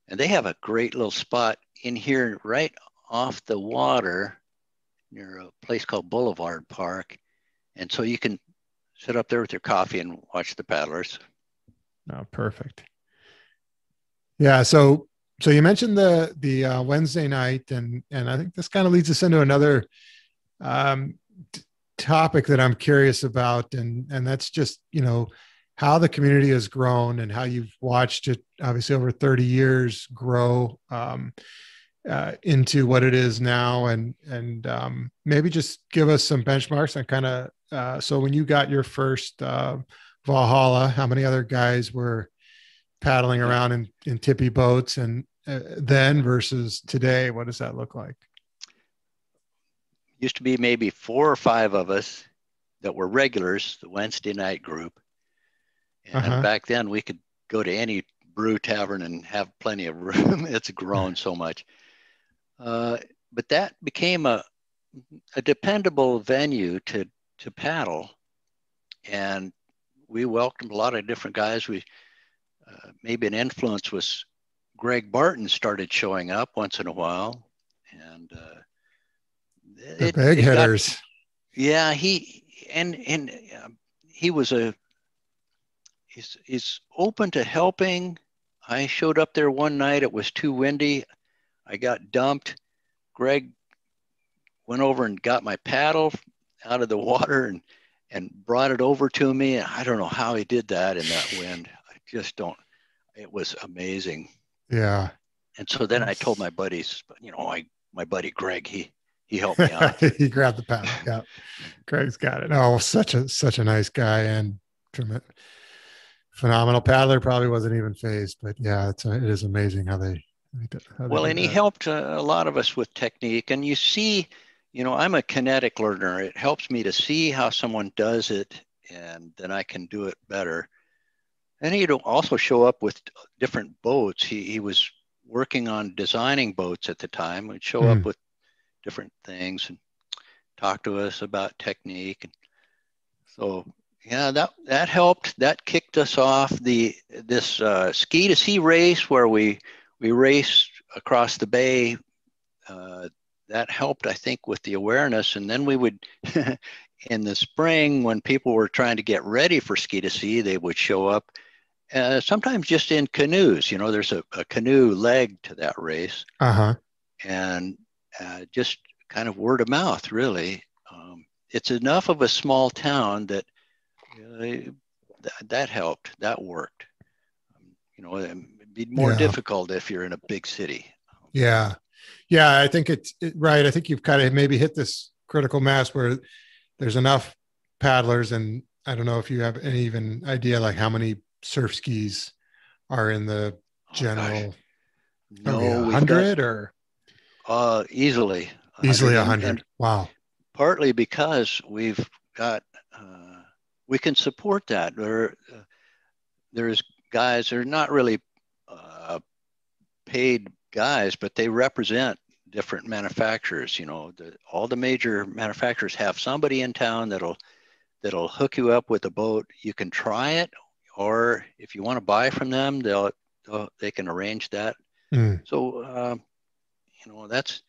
and they have a great little spot in here right off the water near a place called Boulevard Park. And so you can sit up there with your coffee and watch the paddlers. Oh, perfect. Yeah. So you mentioned the Wednesday night, and I think this kind of leads us into another topic that I'm curious about, and that's just how the community has grown and how you've watched it, obviously over 30 years, grow into what it is now, and maybe just give us some benchmarks on kind of so when you got your first Valhalla, how many other guys were paddling around in tippy boats, and then versus today, what does that look like? Used to be maybe 4 or 5 of us that were regulars, the Wednesday night group. And back then we could go to any brew tavern and have plenty of room. It's grown so much. But that became a dependable venue to paddle. And we welcomed a lot of different guys. Maybe an influence was Greg Barton started showing up once in a while. And the big hitters. He was he's open to helping. I showed up there one night. It was too windy. I got dumped. Greg went over and got my paddle out of the water and brought it over to me. I don't know how he did that in that wind. I just don't. It was amazing. Yeah. And so then I told my buddies, my buddy Greg, he helped me out. He grabbed the paddle. Yeah. Greg's got it. Oh, such a nice guy and phenomenal paddler. Probably wasn't even phased, but yeah, it is amazing how they and he helped a lot of us with technique. And you see, I'm a kinetic learner. It helps me to see how someone does it, and then I can do it better. And he'd also show up with different boats. He was working on designing boats at the time. He'd show up with different things and talk to us about technique. And so, yeah, that helped. That kicked us off this ski to sea race where we raced across the bay. That helped, I think, with the awareness. And then we would, in the spring, when people were trying to get ready for ski to sea, they would show up. Sometimes just in canoes. There's a canoe leg to that race. And just kind of word of mouth, really. It's enough of a small town that that helped. That worked. It'd be more difficult if you're in a big city. Yeah. I think it's right. I think you've kind of maybe hit this critical mass where there's enough paddlers, and I don't know if you have any even idea like how many surf skis are in the general. Are we No, we've got 100 or easily easily 100, and 100? Wow. partly because we've got we can support that. There's guys, they're not really paid guys, but they represent different manufacturers. You know, all the major manufacturers have somebody in town that'll hook you up with a boat. You can try it, or if you want to buy from them, they can arrange that. Mm. So you know, that's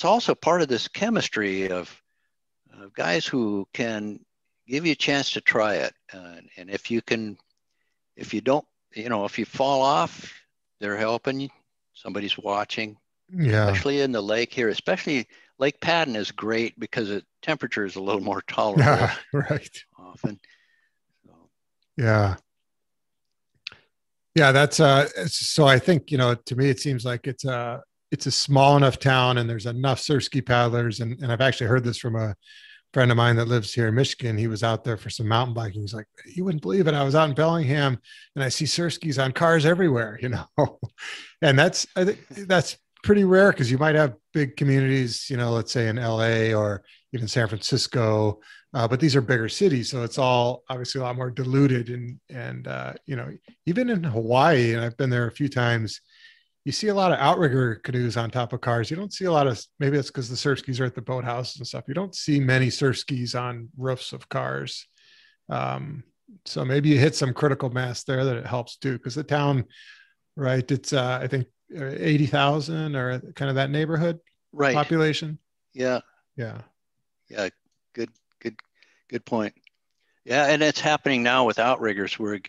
also part of this chemistry of guys who can give you a chance to try it. And if you don't, you know, if you fall off, they're helping you. Somebody's watching, Yeah. especially in the lake here. Especially Lake Padden is great because the temperature is a little more tolerable. Right. Often. So. Yeah. Yeah. That's so I think, you know, to me, it seems like it's a small enough town and there's enough surf ski paddlers. And I've actually heard this from a friend of mine that lives here in Michigan. He was out there for some mountain biking. He's like, you wouldn't believe it. I was out in Bellingham and I see surf skis on cars everywhere, you know? And I think that's pretty rare because you might have big communities, you know, let's say in LA or even San Francisco, but these are bigger cities. So it's all obviously a lot more diluted and you know, even in Hawaii, and I've been there a few times, you see a lot of outrigger canoes on top of cars. You don't see a lot of, maybe it's because the surf skis are at the boathouses and stuff. You don't see many surf skis on roofs of cars. So maybe you hit some critical mass there that it helps too. Because the town, right, it's I think 80,000 or kind of that neighborhood Right. population. Yeah. Yeah. Yeah. Good point. Yeah, and it's happening now with outriggers. We're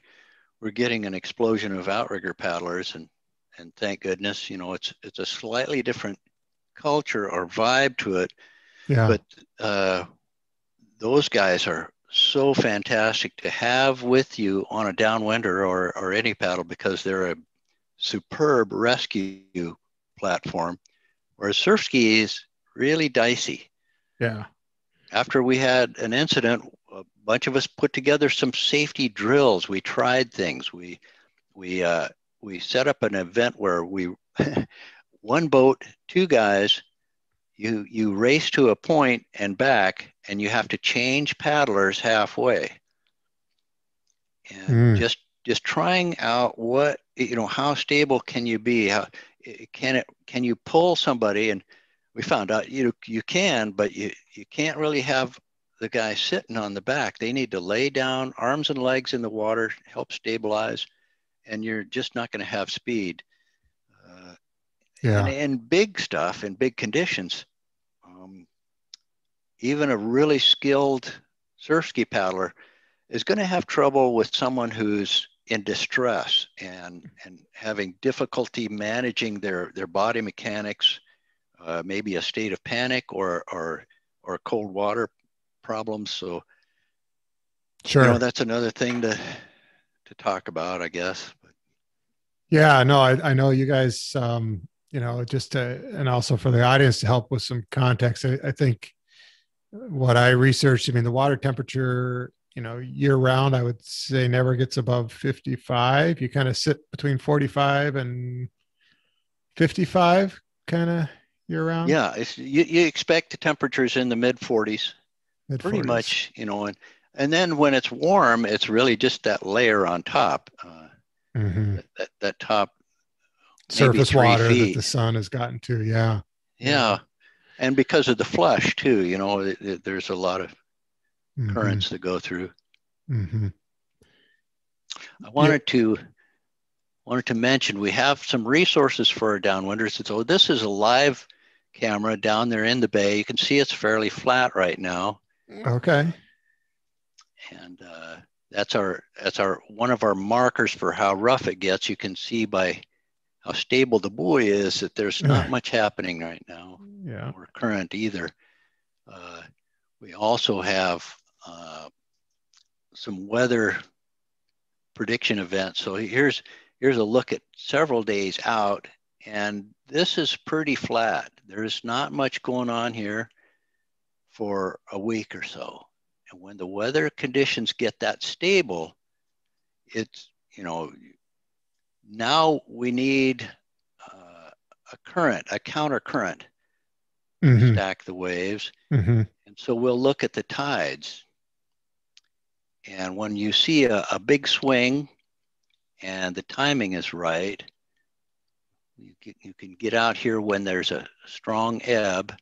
getting an explosion of outrigger paddlers, and thank goodness, you know, it's a slightly different culture or vibe to it. Yeah. But those guys are so fantastic to have with you on a downwinder or any paddle because they're a superb rescue platform, whereas surf ski is really dicey. Yeah. After we had an incident, a bunch of us put together some safety drills. We tried things. We set up an event where one boat, two guys, you race to a point and back, and you have to change paddlers halfway. And just trying out what, you know, how stable can you be? Can you pull somebody? And we found out you can, but you can't really have the guy sitting on the back. They need to lay down, arms and legs in the water, help stabilize, and you're just not going to have speed. And in big stuff, in big conditions, even a really skilled surf ski paddler is going to have trouble with someone who's in distress and having difficulty managing their body mechanics, maybe a state of panic or cold water problems. So, Sure. You know, that's another thing to talk about, I guess. But. Yeah, no, I know you guys, you know, just to, and also for the audience to help with some context, I think what I researched, I mean, the water temperature, you know, year round, I would say never gets above 55. You kind of sit between 45 and 55 kind of year round. Yeah, you expect the temperatures in the mid 40s, pretty much, you know, and then when it's warm, it's really just that layer on top, that top surface water feet that the sun has gotten to. Yeah. And because of the flush too, you know, there's a lot of currents that go through. I wanted to mention we have some resources for our downwinders. So this is a live camera down there in the bay. You can see it's fairly flat right now. Okay. And that's one of our markers for how rough it gets. You can see by how stable the buoy is that there's not much happening right now. Yeah. Or current either. We also have some weather prediction events. So here's a look at several days out, and this is pretty flat. There's not much going on here for a week or so. And when the weather conditions get that stable, it's, now we need a current, a counter current to stack the waves. And so we'll look at the tides. And when you see a big swing and the timing is right, you can get out here when there's a strong ebb,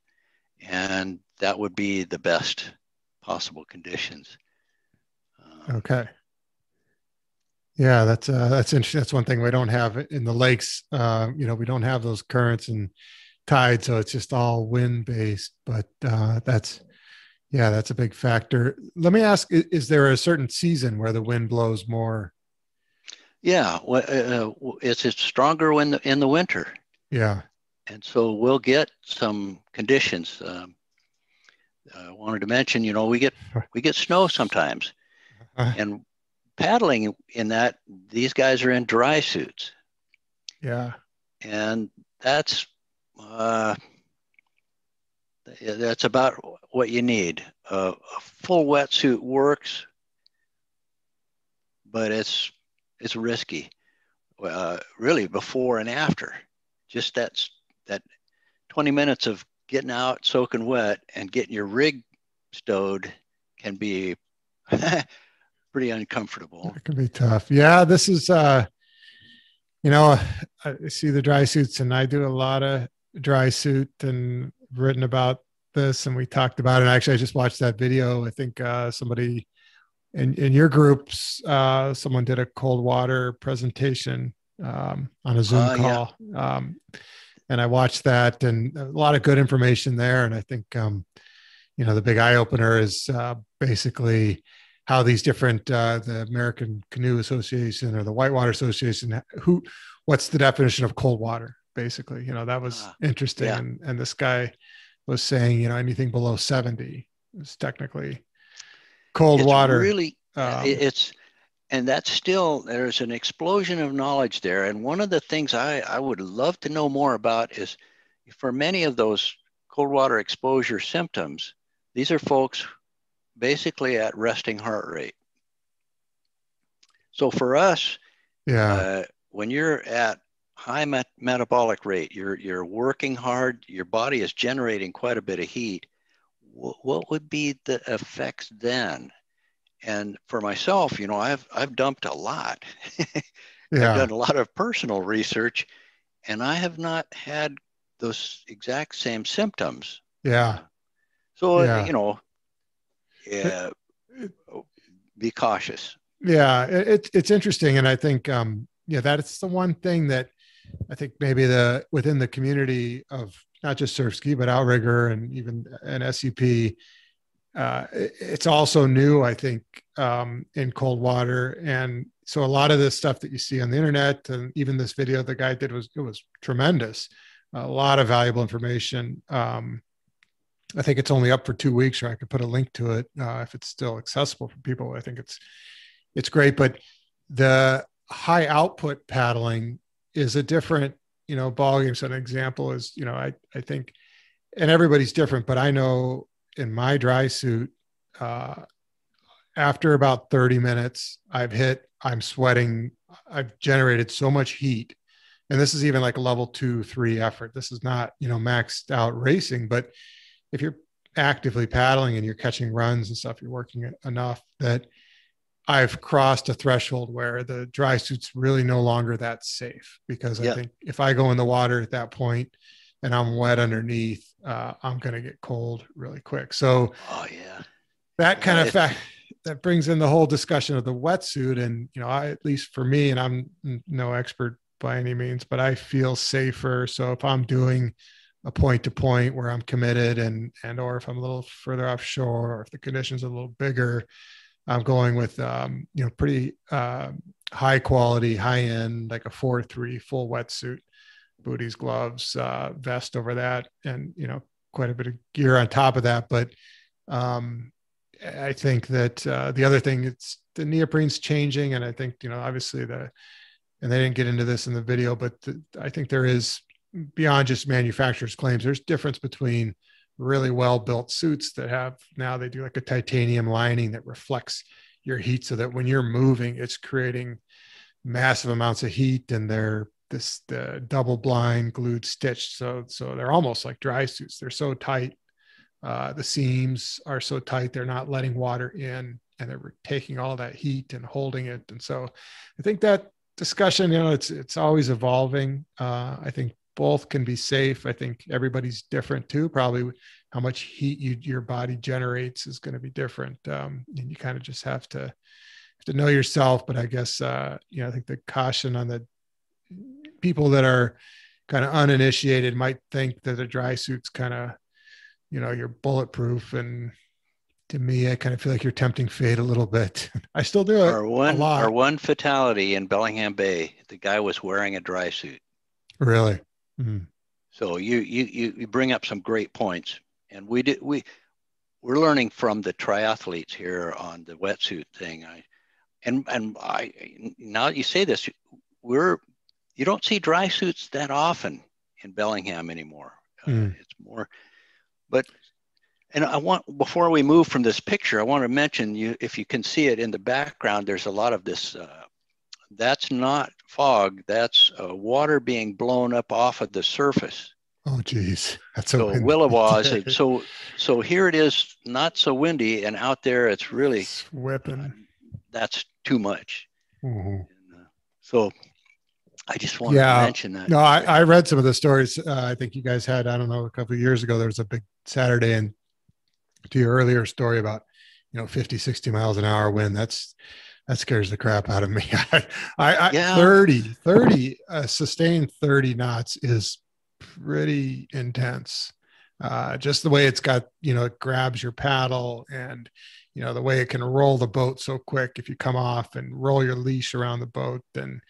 and that would be the best possible conditions. Okay. Yeah, that's interesting. That's one thing we don't have in the lakes. We don't have those currents and tides, so it's just all wind based. But that's a big factor. Let me ask: is there a certain season where the wind blows more? Yeah, it's stronger in the winter. Yeah, and so we'll get some conditions. I wanted to mention, we get snow sometimes, and paddling in that, these guys are in dry suits. Yeah, and that's about what you need. A full wetsuit works, but it's risky. Really, before and after, just that 20 minutes of getting out, soaking wet, and getting your rig stowed can be pretty uncomfortable. It can be tough. Yeah, this is, I see the dry suits, and I do a lot of dry suit and written about this, and we talked about it. Actually, I just watched that video. I think somebody in your groups, someone did a cold water presentation on a Zoom call. Yeah. And I watched that, and a lot of good information there. And I think, the big eye opener is basically how these different, the American Canoe Association or the Whitewater Association, what's the definition of cold water? Basically, that was interesting. Yeah. And this guy was saying, anything below 70 is technically cold water. Really, and that's still, there's an explosion of knowledge there. And one of the things I would love to know more about is, for many of those cold water exposure symptoms, these are folks basically at resting heart rate. So for us, when you're at high metabolic rate, you're working hard, your body is generating quite a bit of heat. What would be the effects then? And for myself, I've dumped a lot. I've done a lot of personal research, and I have not had those exact same symptoms. Yeah. Be cautious. Yeah, it's interesting, and I think that's the one thing that I think maybe within the community of not just surfski but outrigger and even an SUP. It's also new, I think, in cold water. And so a lot of this stuff that you see on the internet, and even this video the guy did, was tremendous. A lot of valuable information. I think it's only up for 2 weeks, or I could put a link to it if it's still accessible for people. I think it's great. But the high output paddling is a different, ballgame. So an example is, I think, and everybody's different, but I know in my dry suit, after about 30 minutes, I'm sweating. I've generated so much heat. And this is even like a level 2, 3 effort. This is not, maxed out racing, but if you're actively paddling and you're catching runs and stuff, you're working enough that I've crossed a threshold where the dry suit's really no longer that safe, because I think if I go in the water at that point and I'm wet underneath, I'm going to get cold really quick. So that kind of fact, that brings in the whole discussion of the wetsuit. And, at least for me, and I'm no expert by any means, but I feel safer. So if I'm doing a point to point where I'm committed or if I'm a little further offshore, or if the conditions are a little bigger, I'm going with, pretty high quality, high end, like a 4-3 full wetsuit, booties, gloves, vest over that, and, quite a bit of gear on top of that. But I think that the other thing, it's the neoprene's changing. And I think, obviously and they didn't get into this in the video, but I think there is beyond just manufacturers' claims, there's difference between really well-built suits that have, now they do like a titanium lining that reflects your heat so that when you're moving, it's creating massive amounts of heat, and they're the double blind glued stitched. So they're almost like dry suits. They're so tight. The seams are so tight, they're not letting water in, and they're taking all that heat and holding it. And so I think that discussion, it's always evolving. I think both can be safe. I think everybody's different too. Probably how much heat your body generates is going to be different. And you kind of just have to know yourself. But I guess, I think the caution on the people that are kind of uninitiated might think that a dry suit's kind of, you're bulletproof. And to me, I kind of feel like you're tempting fate a little bit. I still do it a lot. Our one fatality in Bellingham Bay, the guy was wearing a dry suit. Really? Mm-hmm. So you bring up some great points, and we're learning from the triathletes here on the wetsuit thing. Now you say this, you don't see dry suits that often in Bellingham anymore. It's more, and before we move from this picture, I want to mention if you can see it in the background, there's a lot of this, that's not fog, that's water being blown up off of the surface. Oh, geez. That's so Williwaws. So here it is, not so windy, and out there it's really whipping. That's too much. Mm-hmm. And, so I just wanted to mention that. No, I read some of the stories. I think you guys had, I don't know, a couple of years ago, there was a big Saturday, and to your earlier story about, 50, 60 miles an hour wind, that scares the crap out of me. 30 sustained 30 knots is pretty intense. Just the way it's got, it grabs your paddle, and, the way it can roll the boat so quick if you come off and roll your leash around the boat. And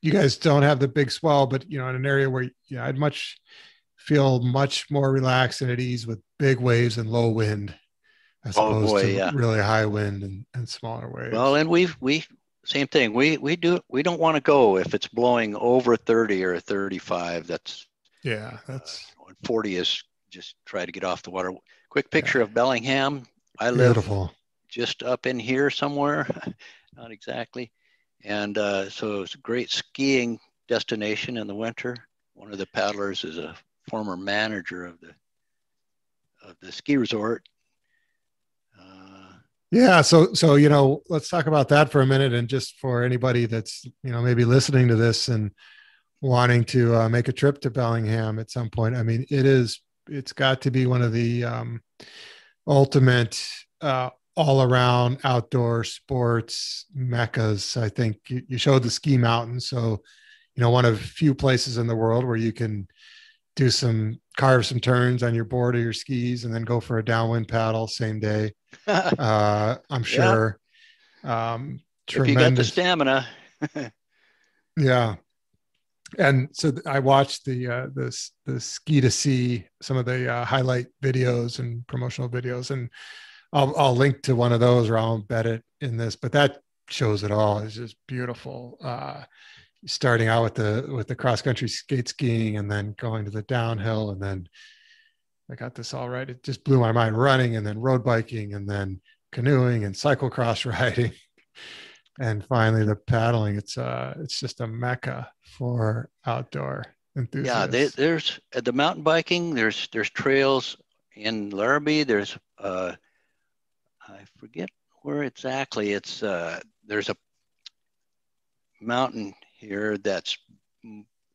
you guys don't have the big swell, but, in an area where, I'd feel much more relaxed and at ease with big waves and low wind as opposed to really high wind and smaller waves. Well, and we same thing. We don't want to go if it's blowing over 30 or 35. That's 40 is just try to get off the water. Quick picture of Bellingham. I live just up in here somewhere, not exactly. And so it's a great skiing destination in the winter. One of the paddlers is a former manager of the ski resort. So let's talk about that for a minute. And just for anybody that's maybe listening to this and wanting to make a trip to Bellingham at some point, I mean, it's got to be one of the ultimate all around outdoor sports meccas. I think you showed the ski mountain, so one of few places in the world where you can carve some turns on your board or your skis and then go for a downwind paddle same day. I'm sure. If you got the stamina. Yeah. And so I watched the ski to see some of the highlight videos and promotional videos, and I'll link to one of those, or I'll embed it in this, but that shows it all. It's just beautiful. Starting out with the cross country skate skiing, and then going to the downhill, and then I got this all right. It just blew my mind. Running, and then road biking, and then canoeing and cyclocross riding, and finally the paddling. It's just a mecca for outdoor enthusiasts. Yeah, there's the mountain biking. There's trails in Larrabee. There's I forget where exactly. It's there's a mountain here that's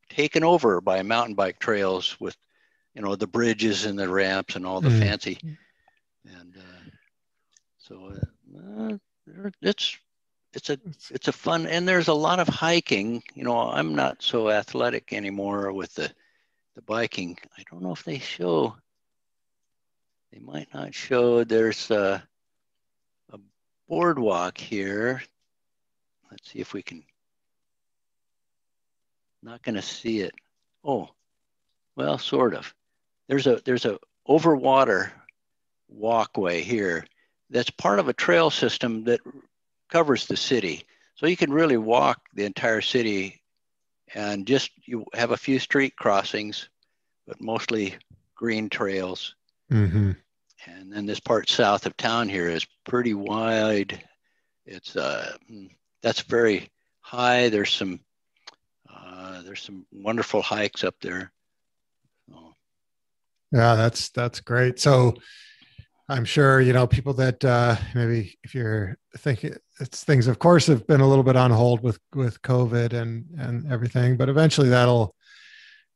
taken over by mountain bike trails with, the bridges and the ramps and all the fancy, and so it's a fun, and there's a lot of hiking. I'm not so athletic anymore with the biking. I don't know if they might not show. There's a boardwalk here. Let's see if we can. Not going to see it. Oh, well, sort of. There's a overwater walkway here that's part of a trail system that covers the city. So you can really walk the entire city and just you have a few street crossings, but mostly green trails. Mm-hmm. And then this part south of town here is pretty wide. It's that's very high. There's some wonderful hikes up there. So, Yeah, that's great. So I'm sure, you know, people that maybe if you're thinking it's things, of course, have been a little bit on hold with COVID and everything, but eventually that'll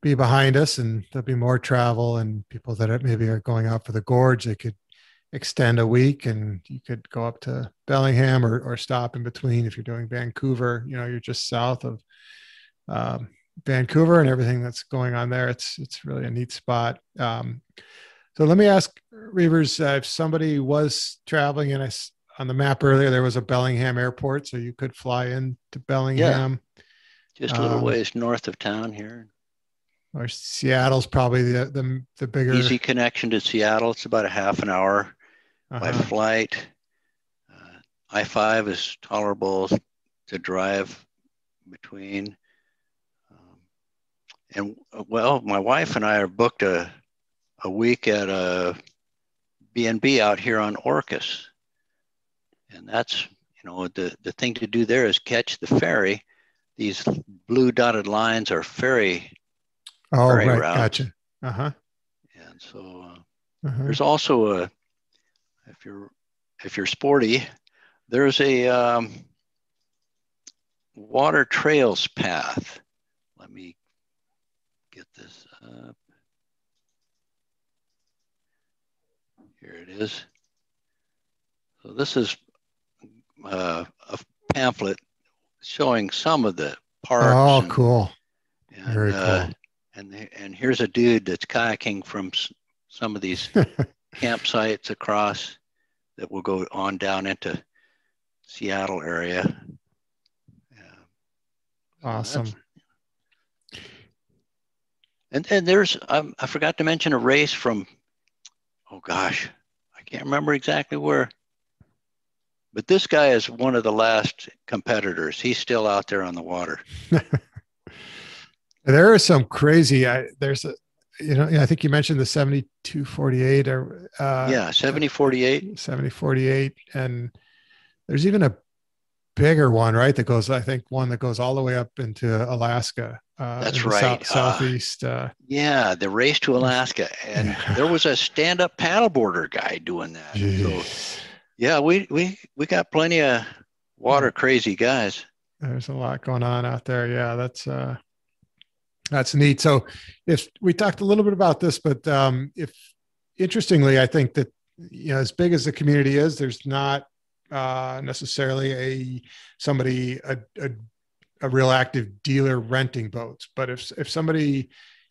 be behind us and there'll be more travel and people that maybe are going out for the gorge. They could extend a week and you could go up to Bellingham or stop in between if you're doing Vancouver. You know, you're just south of Vancouver and everything that's going on there. It's really a neat spot. So let me ask Reivers, if somebody was traveling and on the map earlier, there was a Bellingham airport, so you could fly into Bellingham. Yeah, just a little ways north of town here. Or Seattle's probably the bigger. Easy connection to Seattle. It's about a half an hour by flight. I-5 is tolerable to drive between. And well, my wife and I are booked a week at a B&B out here on Orcas. And that's, you know, the thing to do there is catch the ferry. These blue dotted lines are ferry right, routes. Gotcha. And so there's also if you're sporty, there's a water trails path. Let me get this up. Here it is. So this is a pamphlet showing some of the parks. Oh, cool. And, very cool. And here's a dude that's kayaking from some of these campsites across that will go on down into Seattle area. Yeah. Awesome. And there's, I forgot to mention a race from, oh gosh, I can't remember exactly where, but this guy is one of the last competitors. He's still out there on the water. There are some crazy, there's a, you know, I think you mentioned the 7248 or 7048. 7048. And there's even a bigger one, right? That goes, I think one that goes all the way up into Alaska. That's right. Southeast. Yeah. The race to Alaska. And there was a stand-up paddleboarder guy doing that. Jeez. So yeah, we got plenty of water crazy guys. There's a lot going on out there. Yeah. That's neat. So if we talked a little bit about this, but if interestingly, I think that, you know, as big as the community is, there's not necessarily a real active dealer renting boats. But if somebody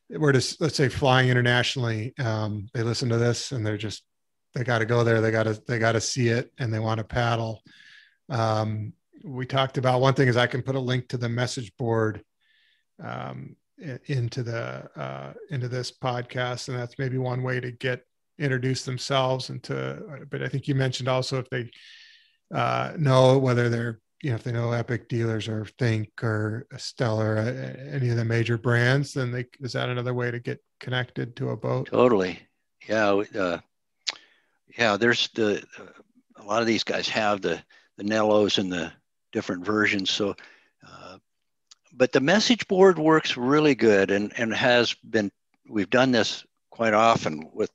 were to, let's say, flying internationally, they listen to this and they got to go there. They got to see it and they want to paddle. We talked about one thing is I can put a link to the message board into this podcast, and that's maybe one way to get introduced themselves but I think you mentioned also if they know whether they're, you know, if they know Epic Dealers or Think or Stellar, any of the major brands, then is that another way to get connected to a boat? Totally. Yeah. There's a lot of these guys have the Nellos and the different versions. So but the message board works really good and we've done this quite often with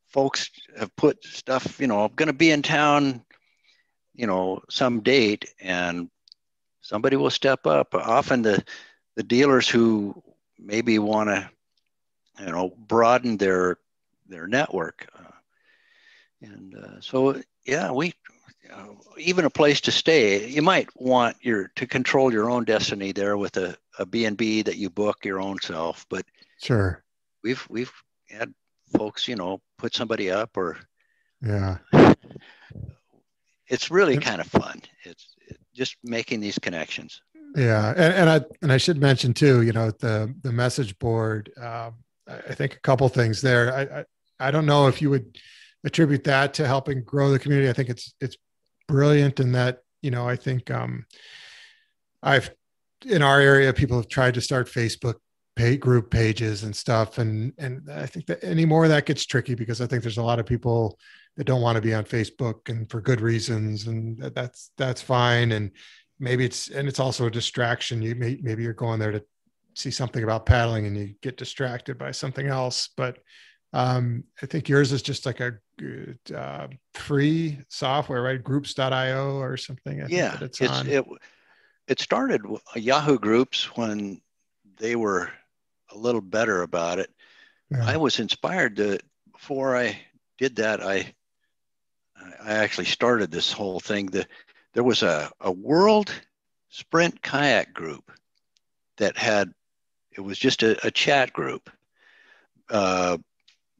folks have put stuff, you know, I'm going to be in town, you know, some date, and somebody will step up. Often the dealers who maybe want to, you know, broaden their network. So yeah, even a place to stay, you might want to control your own destiny there with a B&B that you book your own self. But sure, we've had folks, you know, put somebody up or it's really kind of fun. It's just making these connections. Yeah, and I should mention too, you know, the message board. I think a couple things there. I don't know if you would attribute that to helping grow the community. I think it's brilliant in that, you know, I think I've in our area, people have tried to start Facebook group pages and stuff. And I think that anymore that gets tricky because I think there's a lot of people that don't want to be on Facebook and for good reasons. And that's fine. And maybe it's also a distraction. Maybe you're going there to see something about paddling and you get distracted by something else. But I think yours is just like a good, free software, right? Groups.io or something. I think that it's on. It started Yahoo Groups when they were a little better about it. Yeah. I was inspired before I did that, I actually started this whole thing. There was a world sprint kayak group that it was just a chat group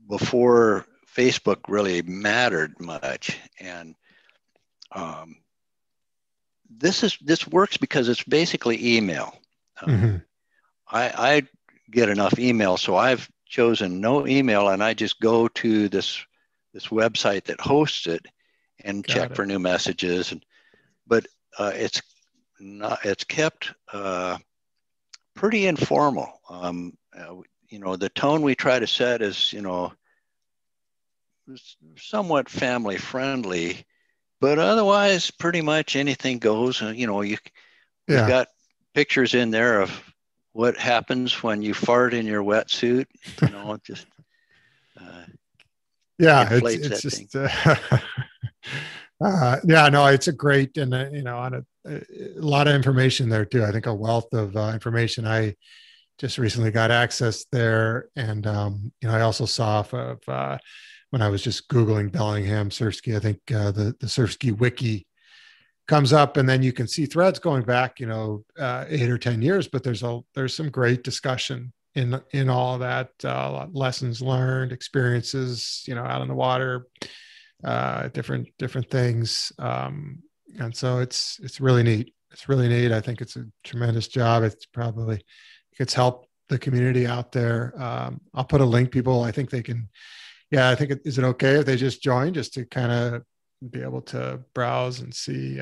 before Facebook really mattered much. And this works because it's basically email. I get enough email, so I've chosen no email, and I just go to this website that hosts it and check for new messages. But it's kept pretty informal. The tone we try to set is somewhat family friendly, but otherwise pretty much anything goes. We've got pictures in there of what happens when you fart in your wetsuit. Just it's just it's a great, and on a lot of information there too. I think a wealth of information. I just recently got access there, and I also saw when I was just Googling Bellingham surfski, I think the surfski wiki comes up, and then you can see threads going back 8 or 10 years, but there's some great discussion in all of that, lessons learned, experiences out on the water, different things, and so it's really neat. I think it's a tremendous job. It's helped the community out there. I'll put a link. People, I think they can. I think is it okay if they just join just to kind of be able to browse and see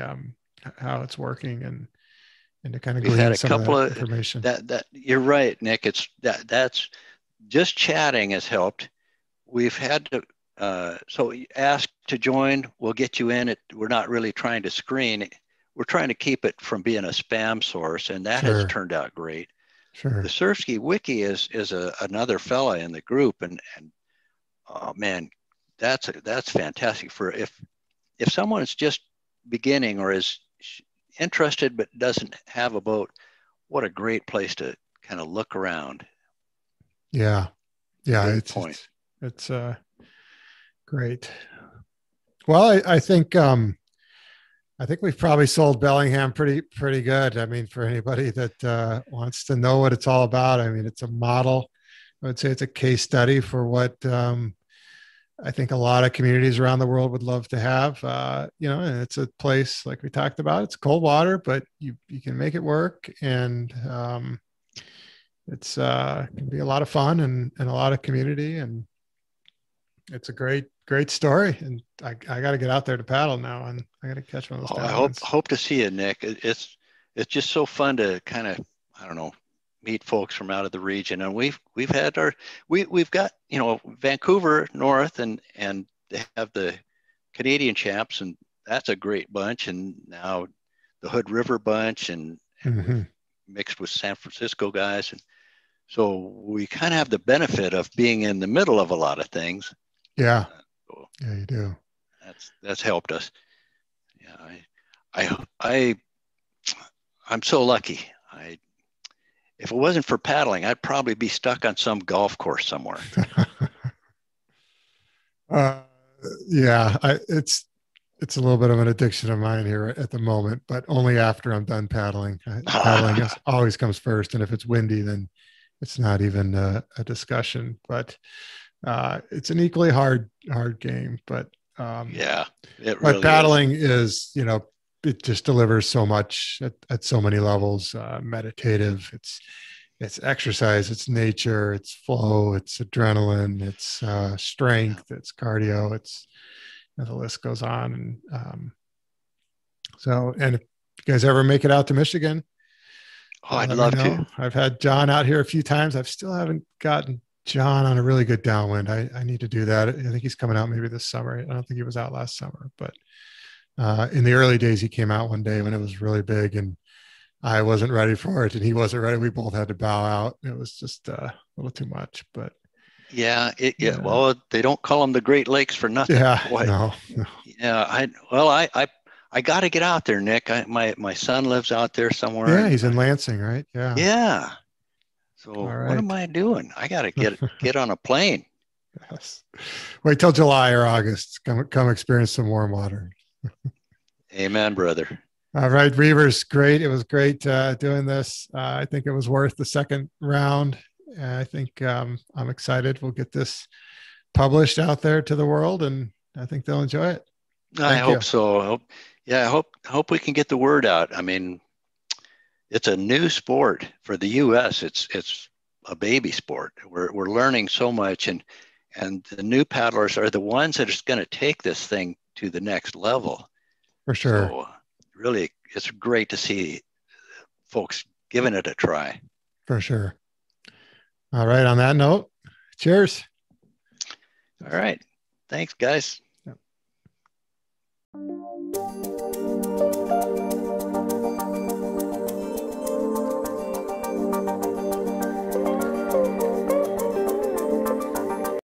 how it's working and to kind of glean some of that information. That you're right, Nick. That's just chatting has helped. We've had to so ask to join. We'll get you in. We're not really trying to screen. We're trying to keep it from being a spam source, and that has turned out great. Sure. The Surfski Wiki is another fella in the group, and oh man, that's fantastic for if someone is just beginning or is interested but doesn't have a boat. What a great place to kind of look around. Yeah, it's great. Well, I think we've probably sold Bellingham pretty good. I mean, for anybody that wants to know what it's all about, I mean, it's a model. I would say it's a case study for what I think a lot of communities around the world would love to have. And it's a place like we talked about. It's cold water, but you can make it work, and it's can be a lot of fun and a lot of community, and it's a great story. And I got to get out there to paddle now, and I got to catch one of those. I hope to see you, Nick. It's just so fun to kind of, I don't know, meet folks from out of the region. And we've got Vancouver North, and they have the Canadian champs, and that's a great bunch. And now the Hood River bunch, and mixed with San Francisco guys, and so we kind of have the benefit of being in the middle of a lot of things. Yeah, you do. That's helped us. Yeah, I'm so lucky. If it wasn't for paddling, I'd probably be stuck on some golf course somewhere. It's a little bit of an addiction of mine here at the moment, but only after I'm done paddling. Paddling always comes first, and if it's windy, then it's not even a discussion. But it's an equally hard game. But but paddling is it just delivers so much at so many levels. Meditative. It's exercise. It's nature. It's flow. It's adrenaline. It's strength. It's cardio. It's the list goes on. And and if you guys ever make it out to Michigan, Oh, I'd let me love to. know. I've had John out here a few times. I've still haven't gotten John on a really good downwind. I need to do that. I think he's coming out maybe this summer. I don't think he was out last summer, but in the early days, he came out one day when it was really big and I wasn't ready for it and he wasn't ready. We both had to bow out. It was just a little too much, but Yeah, well, they don't call them the Great Lakes for nothing. yeah, Boy. no. Yeah, I got to get out there, Nick. My son lives out there somewhere, Yeah, and he's in Lansing, right? Yeah. yeah. So All what am right. I doing? I got to get on a plane. Yes. Wait till July or August. Come experience some warm water. Amen, brother. All right, Reivers, great. It was great doing this. I think it was worth the second round. I think I'm excited. We'll get this published out there to the world, and I think they'll enjoy it. I Thank you. hope so. I hope we can get the word out. I mean, it's a new sport for the U.S. It's a baby sport. We're learning so much, and the new paddlers are the ones that are going to take this thing to the next level. For sure. So really, it's great to see folks giving it a try. For sure. All right. On that note, cheers. All right. Thanks, guys. Yep.